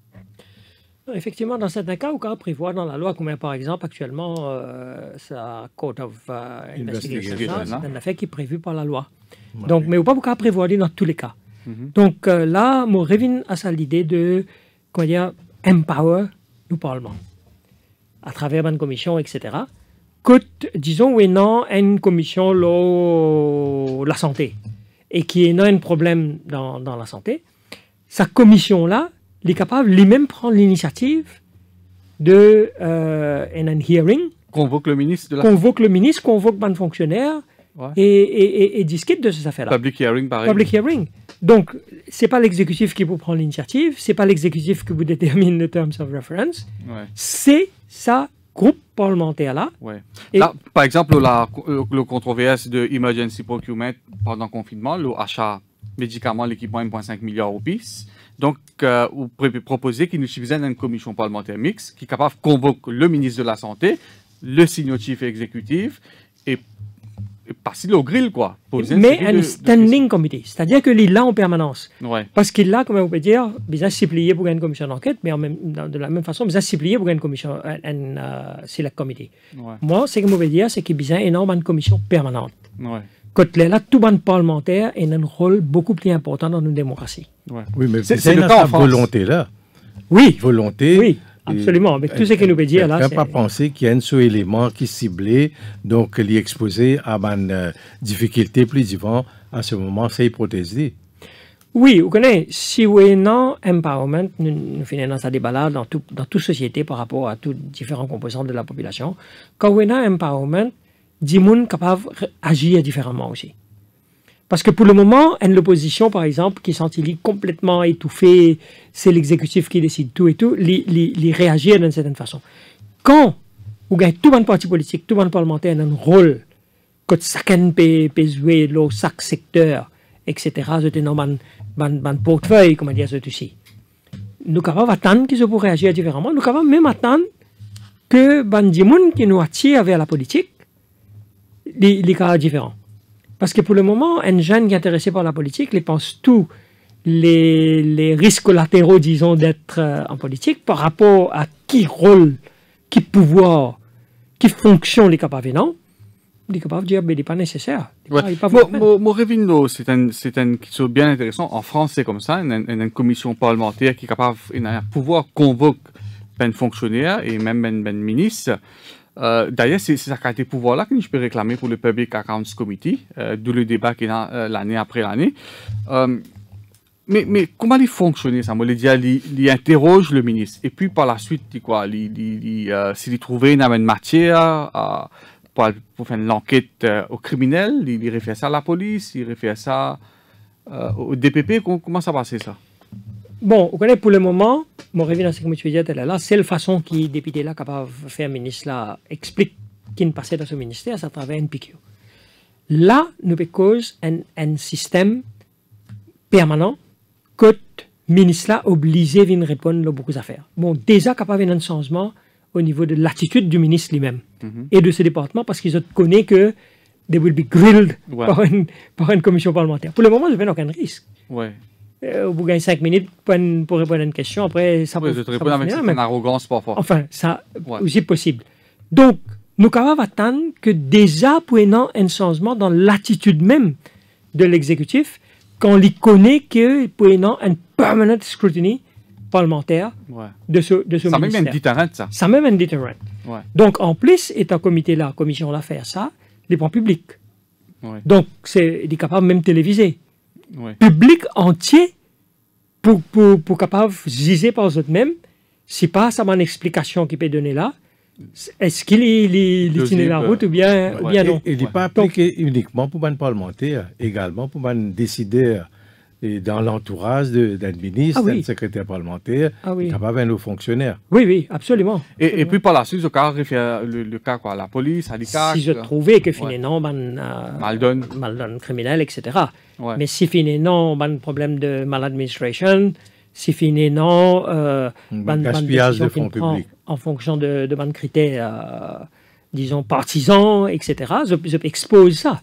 Effectivement, dans certains cas, on peut prévoir dans la loi, comme par exemple actuellement, sa Court of Investigation, c'est un affaire qui est prévu par la loi. Ouais. Donc, mais on ne peut pas prévoir dans tous les cas. Donc là, je reviens à l'idée de, comment dire, empower le Parlement à travers une commission, etc. Que, disons, oui, non, une commission la santé et qui a un problème dans la santé, sa commission-là, il est capable lui-même prendre l'initiative de un hearing. Convoque le ministre de la Convoque le ministre, convoque un fonctionnaire et discute de ces affaires-là. Public hearing, pareil. Public hearing. Donc, ce n'est pas l'exécutif qui vous prend l'initiative, ce n'est pas l'exécutif qui vous détermine le terms of reference, c'est ça groupe parlementaire-là. Ouais. Là, par exemple, le controverse de emergency procurement pendant le confinement, l'achat médicaments, l'équipement 1,5 milliard au PIS. Donc, vous proposez qu'il nous suffisait d'une commission parlementaire mixte qui est capable de convoquer le ministre de la Santé, le signatif exécutif et passer au grill, quoi. Mais un standing committee, c'est-à-dire qu'il est là en permanence. Ouais. Parce qu'il est là, comme on peut dire, bien supplié pour une commission d'enquête, mais de la même façon, bien supplié pour une commission, un select committee. Ouais. Moi, ce que je veux dire, c'est qu'il y a énormément de commissions permanentes. Ouais. Quand là, tout le monde parlementaire a un rôle beaucoup plus important dans une démocratie. Ouais. Oui, mais c'est le cas en France. Volonté là. Oui. Volonté. Oui. Absolument, avec tout ce qu'il nous peut dire là. Je ne peux pas penser qu'il y a un seul élément qui est ciblé, donc qui est exposé à une difficulté plus vivante à ce moment, c'est protégé. Oui, vous connaissez, si oui non, empowerment, nous finissons dans ce débat-là dans toute société par rapport à toutes différents composants de la population. Quand oui non, empowerment, des gens capables d'agir différemment aussi. Parce que pour le moment, l'opposition, par exemple, qui est complètement étouffée, c'est l'exécutif qui décide tout et tout, il réagit d'une certaine façon. Quand vous gagnez tout le parti politique, tout le parlementaire a un rôle, que chacun peut jouer dans chaque secteur, etc., c'est un portefeuille, comment dire, c'est aussi. Nous sommes capables d'attendre qu'ils puissent réagir différemment. Nous sommes capables même d'attendre que les gens qui nous attirent vers la politique, les cas différents. Parce que pour le moment, un jeune qui est intéressé par la politique, il pense tous les risques collatéraux, disons, d'être en politique par rapport à qui rôle, qui pouvoir, qui fonction il est capable, non? Il est capable de dire, mais il n'est pas nécessaire. Morevindo, c'est un qui est bien intéressant. En France, c'est comme ça, une commission parlementaire qui est capable de pouvoir convoquer un fonctionnaire et même un ministre. D'ailleurs, c'est sa qualité de pouvoir-là que je peux réclamer pour le Public Accounts Committee, d'où le débat qui est l'année après l'année. Mais comment il fonctionne ça? Il interroge le ministre et puis par la suite, s'il trouvait une matière pour faire l'enquête au criminel, il réfère ça à la police, il réfère ça au DPP. Comment ça passe ça? Bon, vous connaissez pour le moment, mon revenu dans ce que je disais là, c'est la façon que les députés là capable de faire ministre là explique qu'il passait dans ce ministère, c'est à travers un PQ. Là, nous cause un système permanent que le ministre là obligé de répondre à beaucoup d'affaires. Bon, déjà capable d'un changement au niveau de l'attitude du ministre lui-même et de ce département parce qu'ils connaissent que they will be grilled par une commission parlementaire. Pour le moment, je n'ai aucun risque. Ouais. Vous gagnez 5 minutes pour répondre à une question. Après, ça oui, peut... je te réponds avec une arrogance parfois. Enfin, ça, aussi possible. Donc, nous capables attendre que déjà, pour un changement dans l'attitude même de l'exécutif, qu'on lui connaît que pour un permanent scrutiny parlementaire de ce ministère. Ça même un déterrent, ça. Ça même un déterrent. Ouais. Donc, en plus, étant comité là, commission là, faire ça, les points publics. Ouais. Donc, il est capable même de téléviser. Ouais. Public entier pour capable de juger par eux-mêmes, si pas ça une explication qu'il peut donner là, est-ce qu'il tient la route ou bien non. Il n'est pas appliqué uniquement pour les parlementaires, également pour les décideurs et dans l'entourage d'un ministre, d'un secrétaire parlementaire, capable de nos fonctionnaires. Oui, absolument. Et puis par la suite, le cas quoi, la police, à l'ICAC. Si je trouvais que finalement, mal criminel, etc. Ouais. Mais si finalement, un problème de maladministration, si finalement, gaspillage de fonds publics. En fonction de critères, disons, partisans, etc., je expose ça.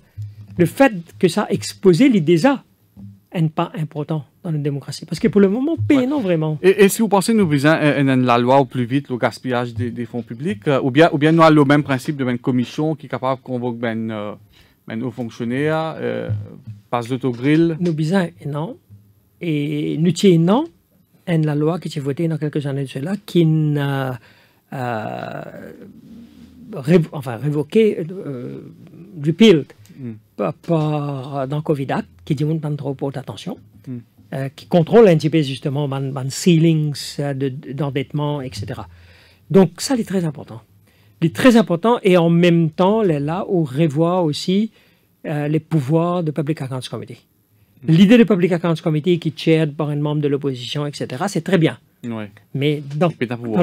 Le fait que ça exposé les déjà n'est pas important dans une démocratie. Parce que pour le moment, non vraiment. Et si vous pensez nous visons la loi au plus vite, le gaspillage des fonds publics, ou bien nous avons le même principe de une commission qui est capable de convoquer nos fonctionnaires, passe l'autogrill. Nous visons non. Et nous tiens la loi qui a été votée dans quelques années de cela, qui n'a révoqué, repealed dans le Covid Act, qui dit qu'on ne trop pas d'attention, qui contrôle un petit peu justement les ceilings d'endettement, etc. Donc ça, c'est très important. C'est très important et en même temps, là, on revoit aussi les pouvoirs de Public Accounts Committee. L'idée de Public Accounts Committee qui est chaired par un membre de l'opposition, etc., c'est très bien. Ouais. Mais dans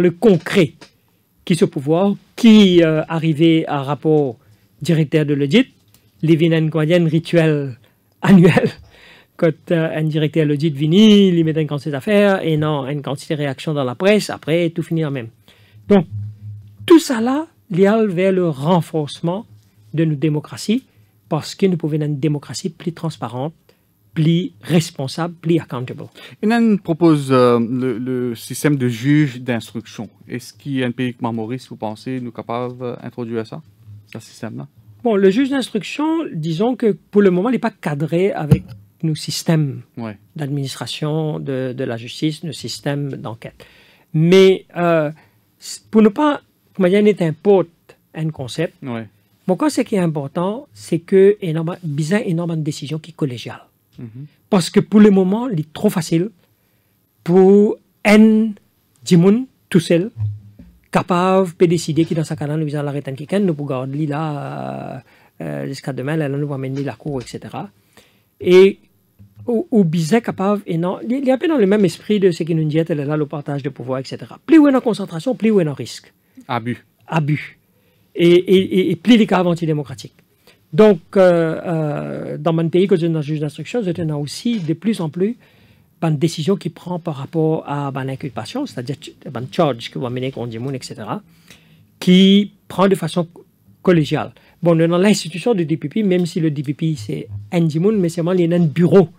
le concret, qui ce pouvoir, qui arrivait à rapport directeur de l'audit, les vient un rituel annuel. Quand un directeur de l'audit vient, il met une quantité d'affaires et non une quantité de réactions dans la presse, après tout finit en même. Donc, tout ça là, il vers le renforcement de nos démocraties parce que nous pouvons avoir une démocratie plus transparente, plus responsable, plus accountable. On propose le système de juge d'instruction. Est-ce qu'il y a un pays comme Maurice, vous pensez, nous capables d'introduire ça, ce système-là? Bon, le juge d'instruction, disons que pour le moment, il n'est pas cadré avec nos systèmes d'administration de la justice, nos systèmes d'enquête. Mais pour ne pas, comme il y a importe un concept, bon, ce qui est important, c'est que il y a énormément de décisions qui sont collégiales. Parce que pour le moment, il est trop facile pour un dimoun tout seul, capable de décider qui dans sa canne, nous allons l'arrêter quelqu'un, nous pouvons garder là jusqu'à demain, là, nous allons mener la cour, etc. Et au bizarre capable, et non, il y a un peu dans le même esprit de ce qui nous dit, là, le partage de pouvoir, etc. Plus où il y a concentration, plus où il y a risque. Abus. Et plus les cas antidémocratiques. Donc, dans mon pays, quand je suis dans le juge d'instruction, je a aussi de plus en plus une décision qui prend par rapport à l'inculpation, c'est-à-dire une charge que vous amenez contre Dimoun, etc., qui prend de façon collégiale. Bon, dans l'institution du DPP, même si le DPP c'est un Dimoun, mais c'est vraiment un bureau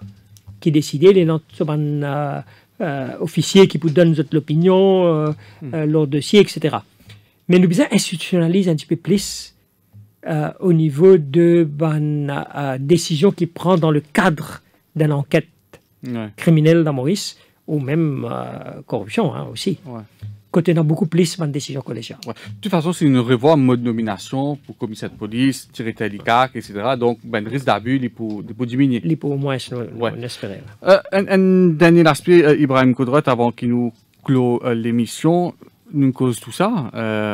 qui décide, les officiers qui vous donnent l'opinion, leur dossier, etc. Mais nous devons institutionnaliser un petit peu plus au niveau de décisions qu'il prend dans le cadre d'une enquête criminelle dans Maurice, ou même corruption aussi. Côté dans beaucoup plus de décisions collégiales. De toute façon, c'est une revoir mode nomination pour commissaire de police, directeur de l'ICAC, etc. Donc, le risque d'abus, il peut diminuer. Il peut au moins l'espérer. Un dernier aspect, Ibrahim Kodrot, avant qu'il nous clôt l'émission, nous cause tout ça,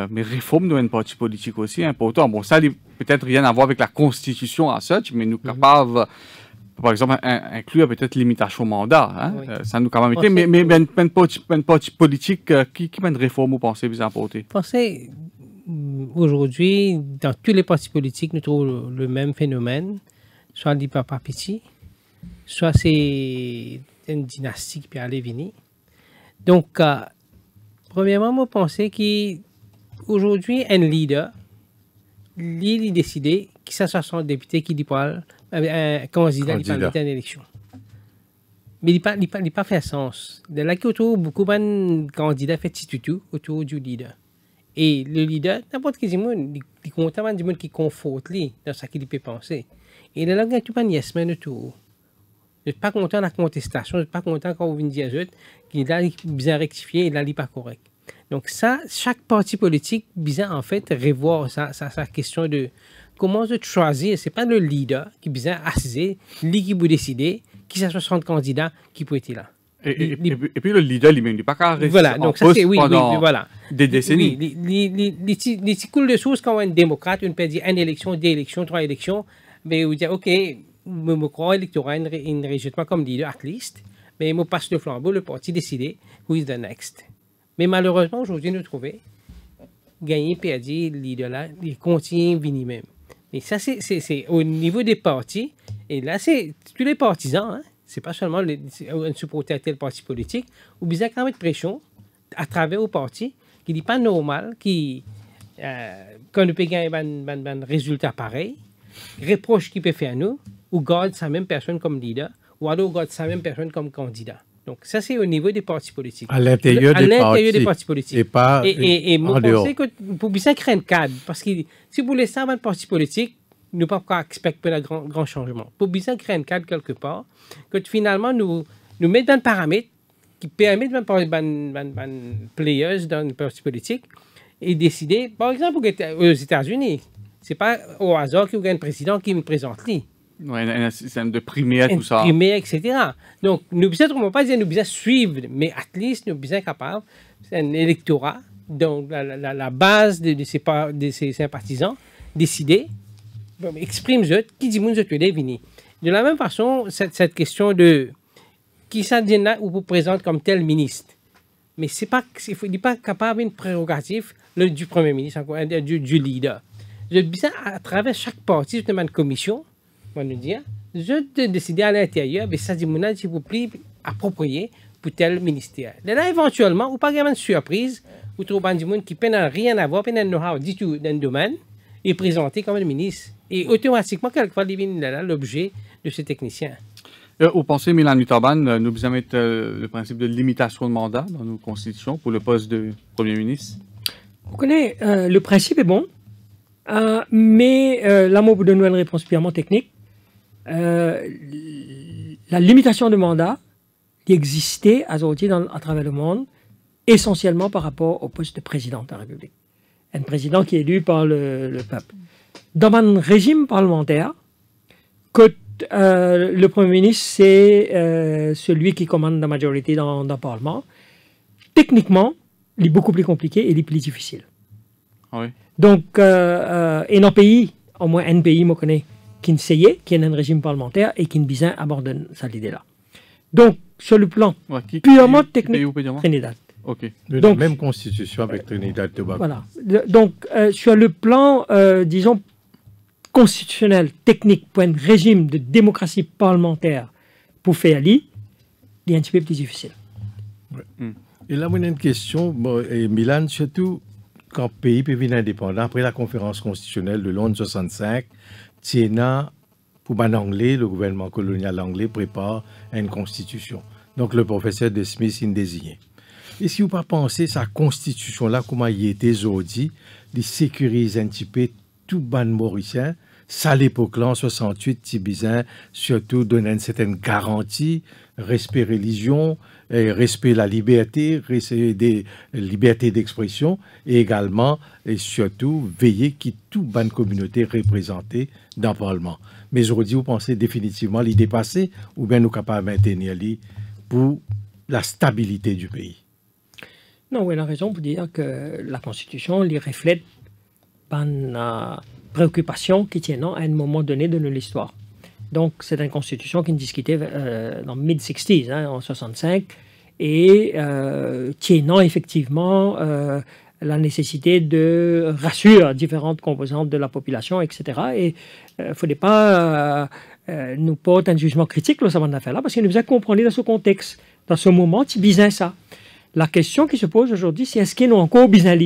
mais réforme d'un parti politique aussi important. Bon, ça n'a peut-être rien à voir avec la constitution à such, mais nous capables, par exemple, inclure peut-être limitation mandat. Hein? Ça nous quand même été, mais un parti politique qui mène réforme, vous pensez, vous apporter? Pensez, aujourd'hui, dans tous les partis politiques, nous trouvons le même phénomène, soit le papa petit, soit c'est une dynastie qui peut aller venir. Donc, premièrement, je pense qu'aujourd'hui, un leader, il décide que ça soit son député qui dit pas un candidat qui parle d'une élection. Mais il n'a pas fait sens. De là qu'il y a beaucoup de candidats fait tout autour du leader. Et le leader, n'importe qui monde, il compte du monde qui conforte lui dans ce qu'il peut penser. Et là, il y a tout un yes man autour. Je ne suis pas content de la contestation, je ne suis pas content quand vous venez dire aux autres qu'il a bien rectifié et là, il n'est pas correct. Donc ça, chaque parti politique besoin en fait revoir sa question de comment je choisir. C'est pas le leader qui besoin assiser, lui qui peut décider qui ça 60 candidats qui peut être là. Et puis le leader lui-même n'est pas qu'à rester voilà, donc ça c'est pendant voilà. des décennies. Oui, les petits coups de source quand on est démocrate, on peut dire une élection, 2 élections, 3 élections, mais on dit ok, je crois électoral une rejette pas comme leader at least, mais je passe le flambeau, le parti décidé, who is the next. Mais malheureusement aujourd'hui nous trouvons gagner, perdu, le leader là, il continue à venir même. Et ça c'est au niveau des partis, et là c'est tous les partisans, hein. C'est pas seulement un supporter à tel parti politique, ou bien quand même de pression à travers au parti, qui n'est pas normal, qui, quand on peut gagner un résultat pareil, reproche qu'il peut faire nous, ou garde sa même personne comme leader, ou alors garde sa même personne comme candidat. Donc ça c'est au niveau des partis politiques. À l'intérieur des partis politiques. Et pas et en dehors. Je pense que pour bien créer un cadre, parce que si vous laissez un parti politique, nous ne pouvons pas expecter un grand changement. Pour bien créer un cadre quelque part, que finalement nous mettons un paramètre qui permet de players dans le parti politique et décider, par exemple, aux États-Unis, ce n'est pas au hasard qu'il y a un président qui me présente lui. Oui, un système de primaire, tout ça. Primaire, etc. Donc, nous ne pouvons pas dire nous devons suivre, mais at least nous sommes capables, c'est un électorat, donc la base de ses sympathisants, décider, exprime qui dit que tu es venu. De la même façon, cette question de qui ça dit là ou vous présente comme tel ministre, mais il n'est pas capable d'une prérogative du Premier ministre, du leader. Je dis à travers chaque parti, je demande une commission, on va nous dire, je décider à l'intérieur, mais ça dit s'il vous plaît, approprié pour tel ministère. Et là, éventuellement, ou pas une surprise, vous trouvez des gens qui n'ont rien à voir, qui n'ont know-how du tout dans le domaine, et présenté comme un ministre. Et automatiquement, quelquefois, il devient l'objet de ce technicien. Vous pensez, Milan Mutaban, nous devons mettre le principe de limitation de mandat dans nos constitutions pour le poste de Premier ministre? Vous connaissez, le principe est bon, mais là, moi, vous donne une réponse purement technique. La limitation de mandat qui existait aujourd'hui à travers le monde, essentiellement par rapport au poste de président de la République. Un président qui est élu par le peuple. Dans un régime parlementaire, que le Premier ministre, c'est celui qui commande la majorité dans le Parlement. Techniquement, il est beaucoup plus compliqué et il est plus difficile. Oui. Donc, et dans le pays, au moins un pays, je connais, qui essayait, qui a un régime parlementaire et qui bien abandonne cette idée-là. Donc, sur le plan purement technique, Trinidad. Okay. Donc, même constitution avec Trinidad et Tobago. Voilà. Donc, sur le plan, disons, constitutionnel, technique, pour un régime de démocratie parlementaire pour faire il est un petit peu plus difficile. Ouais. Et là, moi, j'ai une question, et Milan, surtout, quand le pays peut devenir indépendant, après la conférence constitutionnelle de Londres 65, Tiena, pour un anglais, le gouvernement colonial anglais prépare une constitution. Donc, le professeur de Smith est désigné. Et si vous ne pensez que sa constitution-là, comment il était aujourd'hui, il sécurise un petit peu tout ban mauricien, ça à l'époque-là, en 68, Tibizin, surtout donne une certaine garantie, respect religion, respect la liberté, respect des libertés d'expression, et également, et surtout, veiller que toute bonne communauté représentée dans le Parlement. Mais aujourd'hui, vous pensez définitivement l'y dépasser, ou bien nous sommes capables de maintenir l'y pour la stabilité du pays? Non, oui, elle a raison pour dire que la Constitution les reflète une préoccupation qui tient à un moment donné de l'histoire. Donc, c'est une Constitution qui discutait dans les mid-60s, en 65, et tiennant effectivement la nécessité de rassurer différentes composantes de la population, etc. Et il ne faudrait pas nous porter un jugement critique sur cette affaire-là, parce qu'il nous a compris dans ce contexte, dans ce moment, c'est bizarre ça. La question qui se pose aujourd'hui, c'est est-ce qu'il y a encore bizarre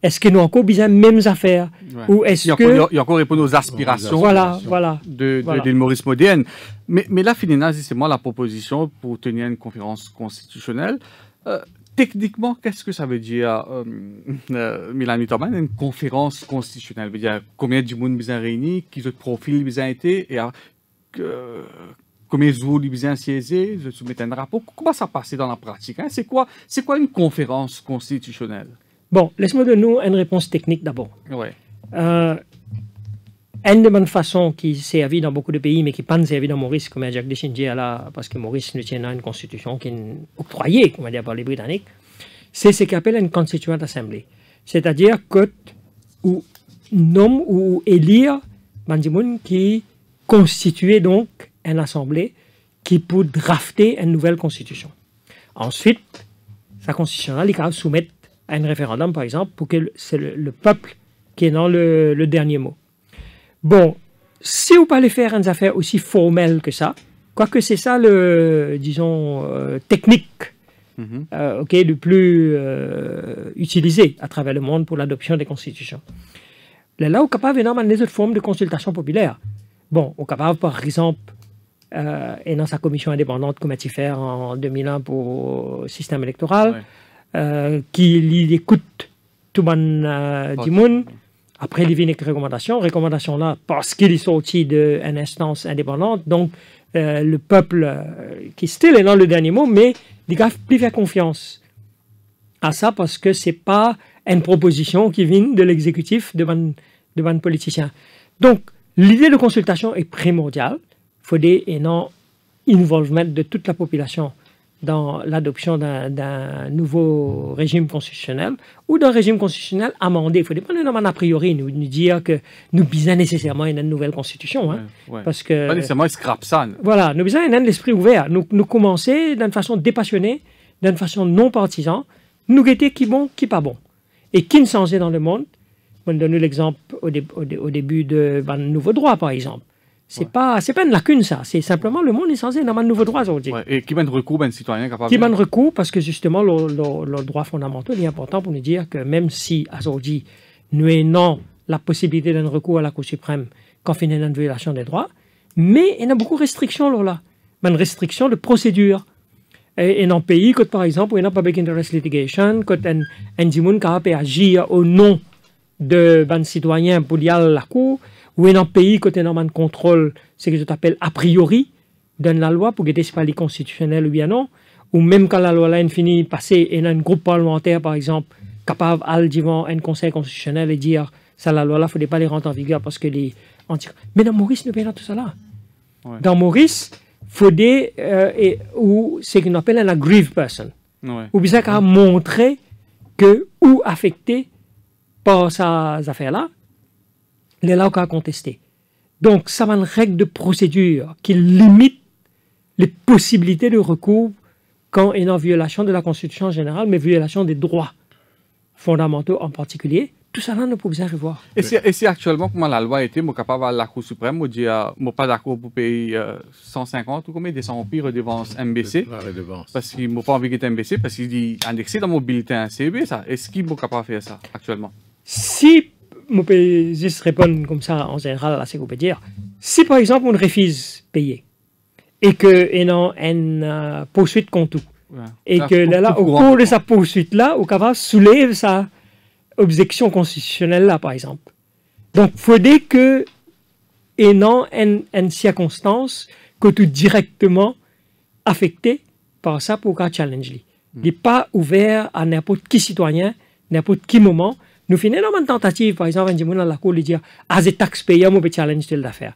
Est-ce que nous avons encore besoin des mêmes affaires? Ouais. Ou est-ce il y a encore répondre aux aspirations de l'île Maurice moderne. Mais là, finalement, c'est moi la proposition pour tenir une conférence constitutionnelle. Techniquement, qu'est-ce que ça veut dire, Milan Mitoban, une conférence constitutionnelle? Ça veut dire combien de monde besoin réunis, qui autres profils besoin été, et combien de jours besoin siéger, je soumets un rapport. Comment ça passe dans la pratique, hein? C'est quoi une conférence constitutionnelle? Bon, laisse-moi donner une réponse technique d'abord. Ouais. Une de bonnes façons qui s'est servi dans beaucoup de pays, mais qui n'est pas servi dans Maurice, comme Jacques Deschingier là, parce que Maurice nous tient à une constitution qui est octroyée, on va dire, par les Britanniques, c'est ce qu'on appelle une Constituent Assembly. C'est-à-dire que ou nomme ou élire Bandimoun qui constituait donc une assemblée qui peut drafter une nouvelle constitution. Ensuite, sa constitution, il va soumettre à un référendum, par exemple, pour que c'est le peuple qui est dans le dernier mot. Bon, si vous parlez faire une affaire aussi formelle que ça, quoique c'est ça le, disons, technique, le plus utilisé à travers le monde pour l'adoption des constitutions. Là, on est capable d'énormément des autres formes de consultation populaire. Bon, on est capable, par exemple, et dans sa commission indépendante comme a-t-il fait en 2001 pour le système électoral, qui écoute tout le monde du monde. Après, il vient avec recommandation là, parce qu'il est sorti d'une instance indépendante, donc le peuple qui still est dans le dernier mot, mais il doit plus faire confiance à ça parce que ce n'est pas une proposition qui vient de l'exécutif devant politicien. Donc, l'idée de consultation est primordiale. Il faut des involvement de toute la population dans l'adoption d'un nouveau régime constitutionnel ou d'un régime constitutionnel amendé. Il faut pas nous a priori nous dire que nous besoin nécessairement une nouvelle constitution. Hein, parce que, pas nécessairement scrap ça. Voilà, nous besoin d'un esprit ouvert. Nous commencer d'une façon dépassionnée, d'une façon non partisan, nous guetter qui bon, qui pas bon. Et qui ne changeait dans le monde. Je vais donner l'exemple au début de nouveau droit, par exemple. C'est pas une lacune, ça. C'est simplement le monde est censé dans un nouveau droit aujourd'hui. Et qui mène recours, un citoyen capable. Qui mène recours, parce que justement, le droit fondamental est important pour nous dire que même si, aujourd'hui, nous avons la possibilité d'un recours à la Cour suprême quand on fait une violation des droits, mais il y a beaucoup de restrictions là. Une restriction de procédure. Et dans le pays, quand par exemple, il y a public interest litigation, quand un dimoun capable agir au nom de citoyens pour aller à la Cour, ou dans le pays, quand il y a un contrôle, c'est ce que je t'appelle a priori, donne la loi pour que ce soit constitutionnel ou bien non, ou même quand la loi là est finie, passer, et il y a un groupe parlementaire, par exemple, capable d'aller devant un conseil constitutionnel et dire, ça, la loi là, il ne faudrait pas les rendre en vigueur parce que les anti. Mais dans Maurice, nous payons tout ça là. Ouais. Dans Maurice, il faudrait, ou c'est ce qu'on appelle un aggrieved person. Ouais. Ou bien ça, montrer que, ou affecté par ces affaires-là, les là qu'on a contesté. Donc, ça va une règle de procédure qui limite les possibilités de recours quand il y a une violation de la Constitution générale, mais violation des droits fondamentaux en particulier. Tout ça, là, nous pouvons bien revoir. Et c'est actuellement comment la loi a été, moi, capable à la Cour suprême, moi, dire, moi, pas d'accord pour payer 150 ou combien de 100 pire redevance MBC. Parce qu'il m'a pas envie d'être MBC, parce qu'il dit indexé dans mon bulletin CEB, ça. Est-ce qu'il est capable de faire ça actuellement? Si je peux juste répondre comme ça en général à ce qu'on peut dire. Si par exemple on refuse payer et qu'il y a une poursuite contre tout, et que là, au cours de sa poursuite-là, on capable soulève sa objection constitutionnelle-là, par exemple. Donc, il faudrait que il y ait une circonstance que tu directement affecté par ça pour qu'un challenge. Il n'est pas ouvert à n'importe qui citoyen, n'importe qui moment. Nous finissons dans une tentative, par exemple, on dit à la Cour de dire, as un taxpayer, on peut challenger telle affaire.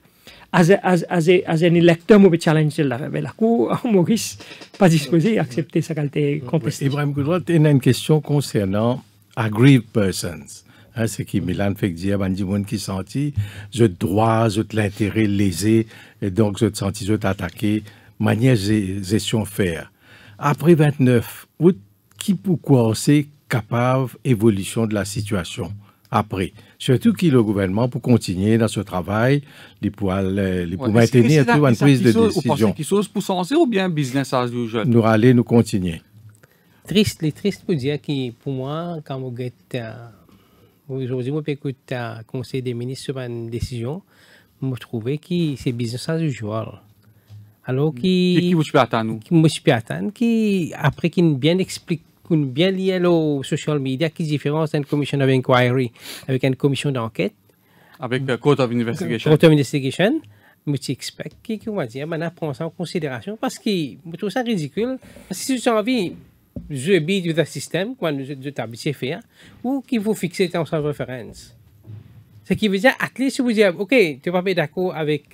As un électeur, on peut challenger telle affaire. Mais la Cour, en Maurice, pas disposée à accepter sa qualité contestée. Ibrahim Goudroit, il y a une question concernant aggrieved persons. Hein, c'est qui Milan fait dire, on qui sentit, je droit, je l'intérêt lésé, et donc je sentis, je attaqué, manière gestion faire. Après 29 août, qui pourquoi c'est capable évolution de la situation après. Surtout que le gouvernement, pour continuer dans ce travail, pour maintenir une prise de décision. Vous pensez qu'il chose pour s'en ou bien business as usual? Nous allons nous continuer. Triste pour dire que pour moi, quand vous êtes Aujourd'hui, moi, j'écoute le Conseil des ministres sur une décision. Je trouve que c'est business as usual. Alors qui vous attendre nous? Qui me attendre qui après qu'il bien explique, qu'il bien lié aux social media, qui différence d'une commission of inquiry avec une commission d'enquête. Avec Court of Investigation. Court of Investigation. Je t'explique qu'on va dire, on prend ça en considération parce que je trouve ça ridicule. Parce que si tu as envie je bide du système, quand je t'habitue à faire, ou qu'il faut fixer ton sans référence. Ce qui veut dire, à least, si vous dites, OK, tu n'es pas d'accord avec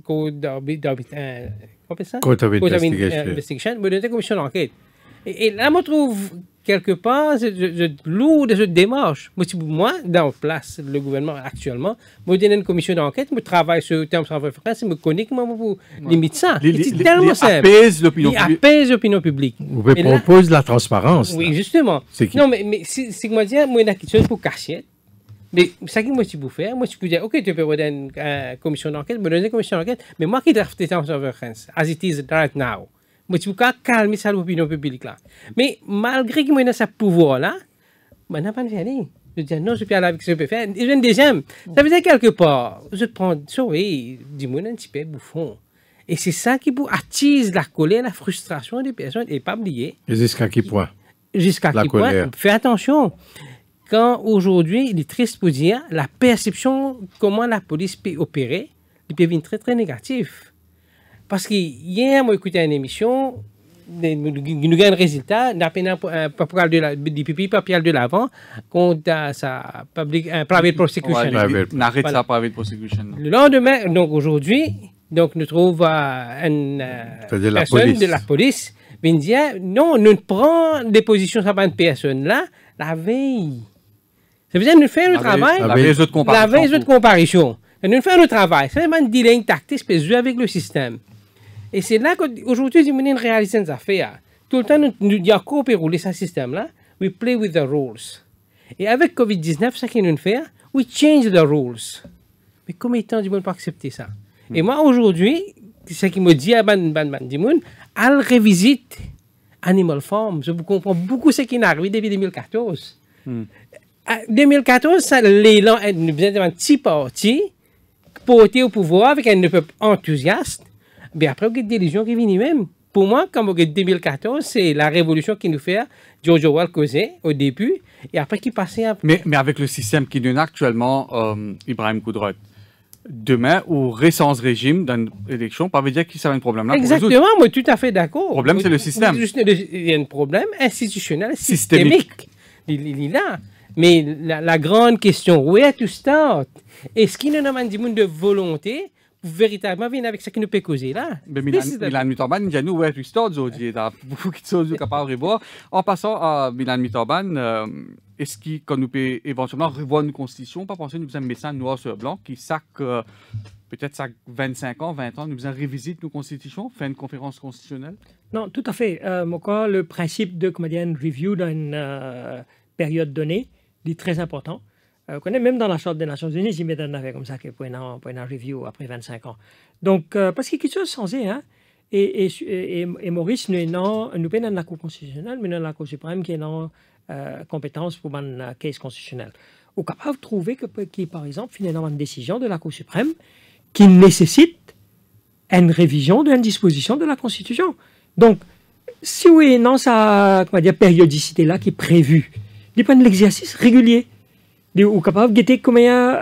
Code of Investigation, mais dans une commission d'enquête. Et là, je trouve quelque part, lourd de cette démarche. Moi, dans place, le gouvernement actuellement, je donne une commission d'enquête, je travaille sur le terme sans référence, je connais comment vous limiter ça. C'est tellement simple. Il apaise l'opinion publique. Vous proposez la transparence. Oui, justement. Non, mais c'est que moi, dire, moi, il y a quelque chose pour cacher. Mais ça qui moi je peux faire, moi je peux dire, OK, tu peux donner une commission d'enquête, je donne une commission d'enquête, mais moi qui draft le terme sans référence, as it is right now. Moi, tu peux calmer ça l'opinion publique là. Mais malgré que moi j'ai ce pouvoir là, je n'ai pas fait rien. Je dis non, je peux aller avec ce que je peux faire. Et je deuxième. Ça veut dire quelque part, je prends, oui, dis-moi un petit peu bouffon. Et c'est ça qui attise la colère, la frustration des personnes et pas oublier. Et jusqu'à quel point? Jusqu'à quel point? Fais attention. Quand aujourd'hui, il est triste pour dire la perception comment la police peut opérer, il peut venir très très négatif. Parce que hier, moi, écouté une émission, nous avons un résultat, nous avons un papier de l'avant contre sa private prosecution. On arrête sa private prosecution. Le lendemain, donc aujourd'hui, donc nous trouvons une personne de la police qui dit non, nous prenons des positions sur une personne là la veille. Ça veut dire nous faisons le travail. La veille de comparution. Nous faisons le travail. C'est vraiment une dealing tactique pour jouer avec le système. Et c'est là qu'aujourd'hui, nous réalisons des affaires. Tout le temps, nous disons qu'on peut rouler ce système-là. We play with the rules. Et avec COVID-19, ce qu'on fait, we change the rules. Mais combien de temps du monde peut accepter ça? Et moi, aujourd'hui, ce qui me dit à du monde, elle revisite Animal Farm. Je comprends beaucoup ce qui est arrivé depuis 2014. 2014, l'élan est un petit parti porté au pouvoir avec un peuple enthousiaste. Mais après, il y a des délusions qui viennent même. Pour moi, comme 2014, c'est la révolution qui nous fait George Orwell causer au début et après qui passait à... Mais avec le système qui donne actuellement, Ibrahim Koudrat, demain, ou récent régime d'une élection, ça veut dire qu'il y a un problème là. Exactement, moi, tout à fait d'accord. Le problème, c'est le système. Il y a un problème institutionnel, systémique. Il est là. Mais la grande question, where to start? Est-ce qu'il y a un de volonté pour véritablement venir avec ce qui nous peut causer là? Mais Milan Mitoban, il y a nous where to start, il y a beaucoup de choses capables de voir. En passant à Milan Mitoban, est-ce qu'on nous peut éventuellement revoir une constitution, pas penser que nous avons un message noir sur blanc qui sac peut-être ça 25 ans, 20 ans, nous avons révisite nos constitutions, faire une conférence constitutionnelle? Non, tout à fait. Le principe de une review d'une période donnée est très important. On connaît même dans la Charte des Nations Unies, ils mettent un affaire comme ça pour une review après 25 ans. Donc, parce qu'il y a quelque chose changé, hein. Et Maurice, nous pas dans la Cour constitutionnelle, mais dans la Cour suprême qui est dans compétence pour une case constitutionnelle. On est capable de trouver que, par exemple, finalement, une décision de la Cour suprême qui nécessite une révision d'une disposition de la Constitution. Donc, si oui et non, ça, périodicité-là qui est prévue, il n'y a pas de l'exercice régulier. Ou capable de guetter combien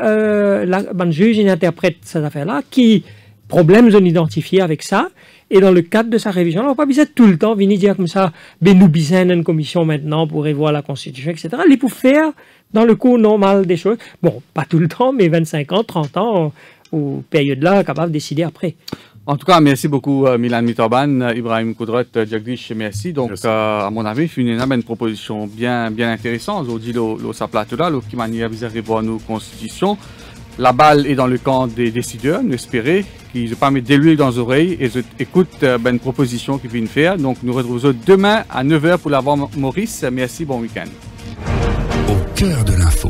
le juge interprète cette affaire-là, qui problèmes ont identifié avec ça, et dans le cadre de sa révision, on n'a pas besoin de tout le temps venir dire comme ça, ben nous besoin d'une commission maintenant pour revoir la Constitution, etc. Il faut faire dans le cours normal des choses. Bon, pas tout le temps, mais 25 ans, 30 ans, ou période-là, capable de décider après. En tout cas, merci beaucoup Milan Mitoban, Ibrahim Koudrat, Jagdish, merci. Donc, à mon avis, c'est une proposition bien intéressante. Aujourd'hui, ça plateau là, qui m'a visé à revoir nos constitutions. La balle est dans le camp des décideurs, nous espérons qu'ils ne pas mettre de l'huile dans les oreilles et écoutent une proposition qu'ils viennent faire. Donc, nous retrouvons demain à 9h pour l'avoir Maurice. Merci, bon week-end. Au cœur de l'info.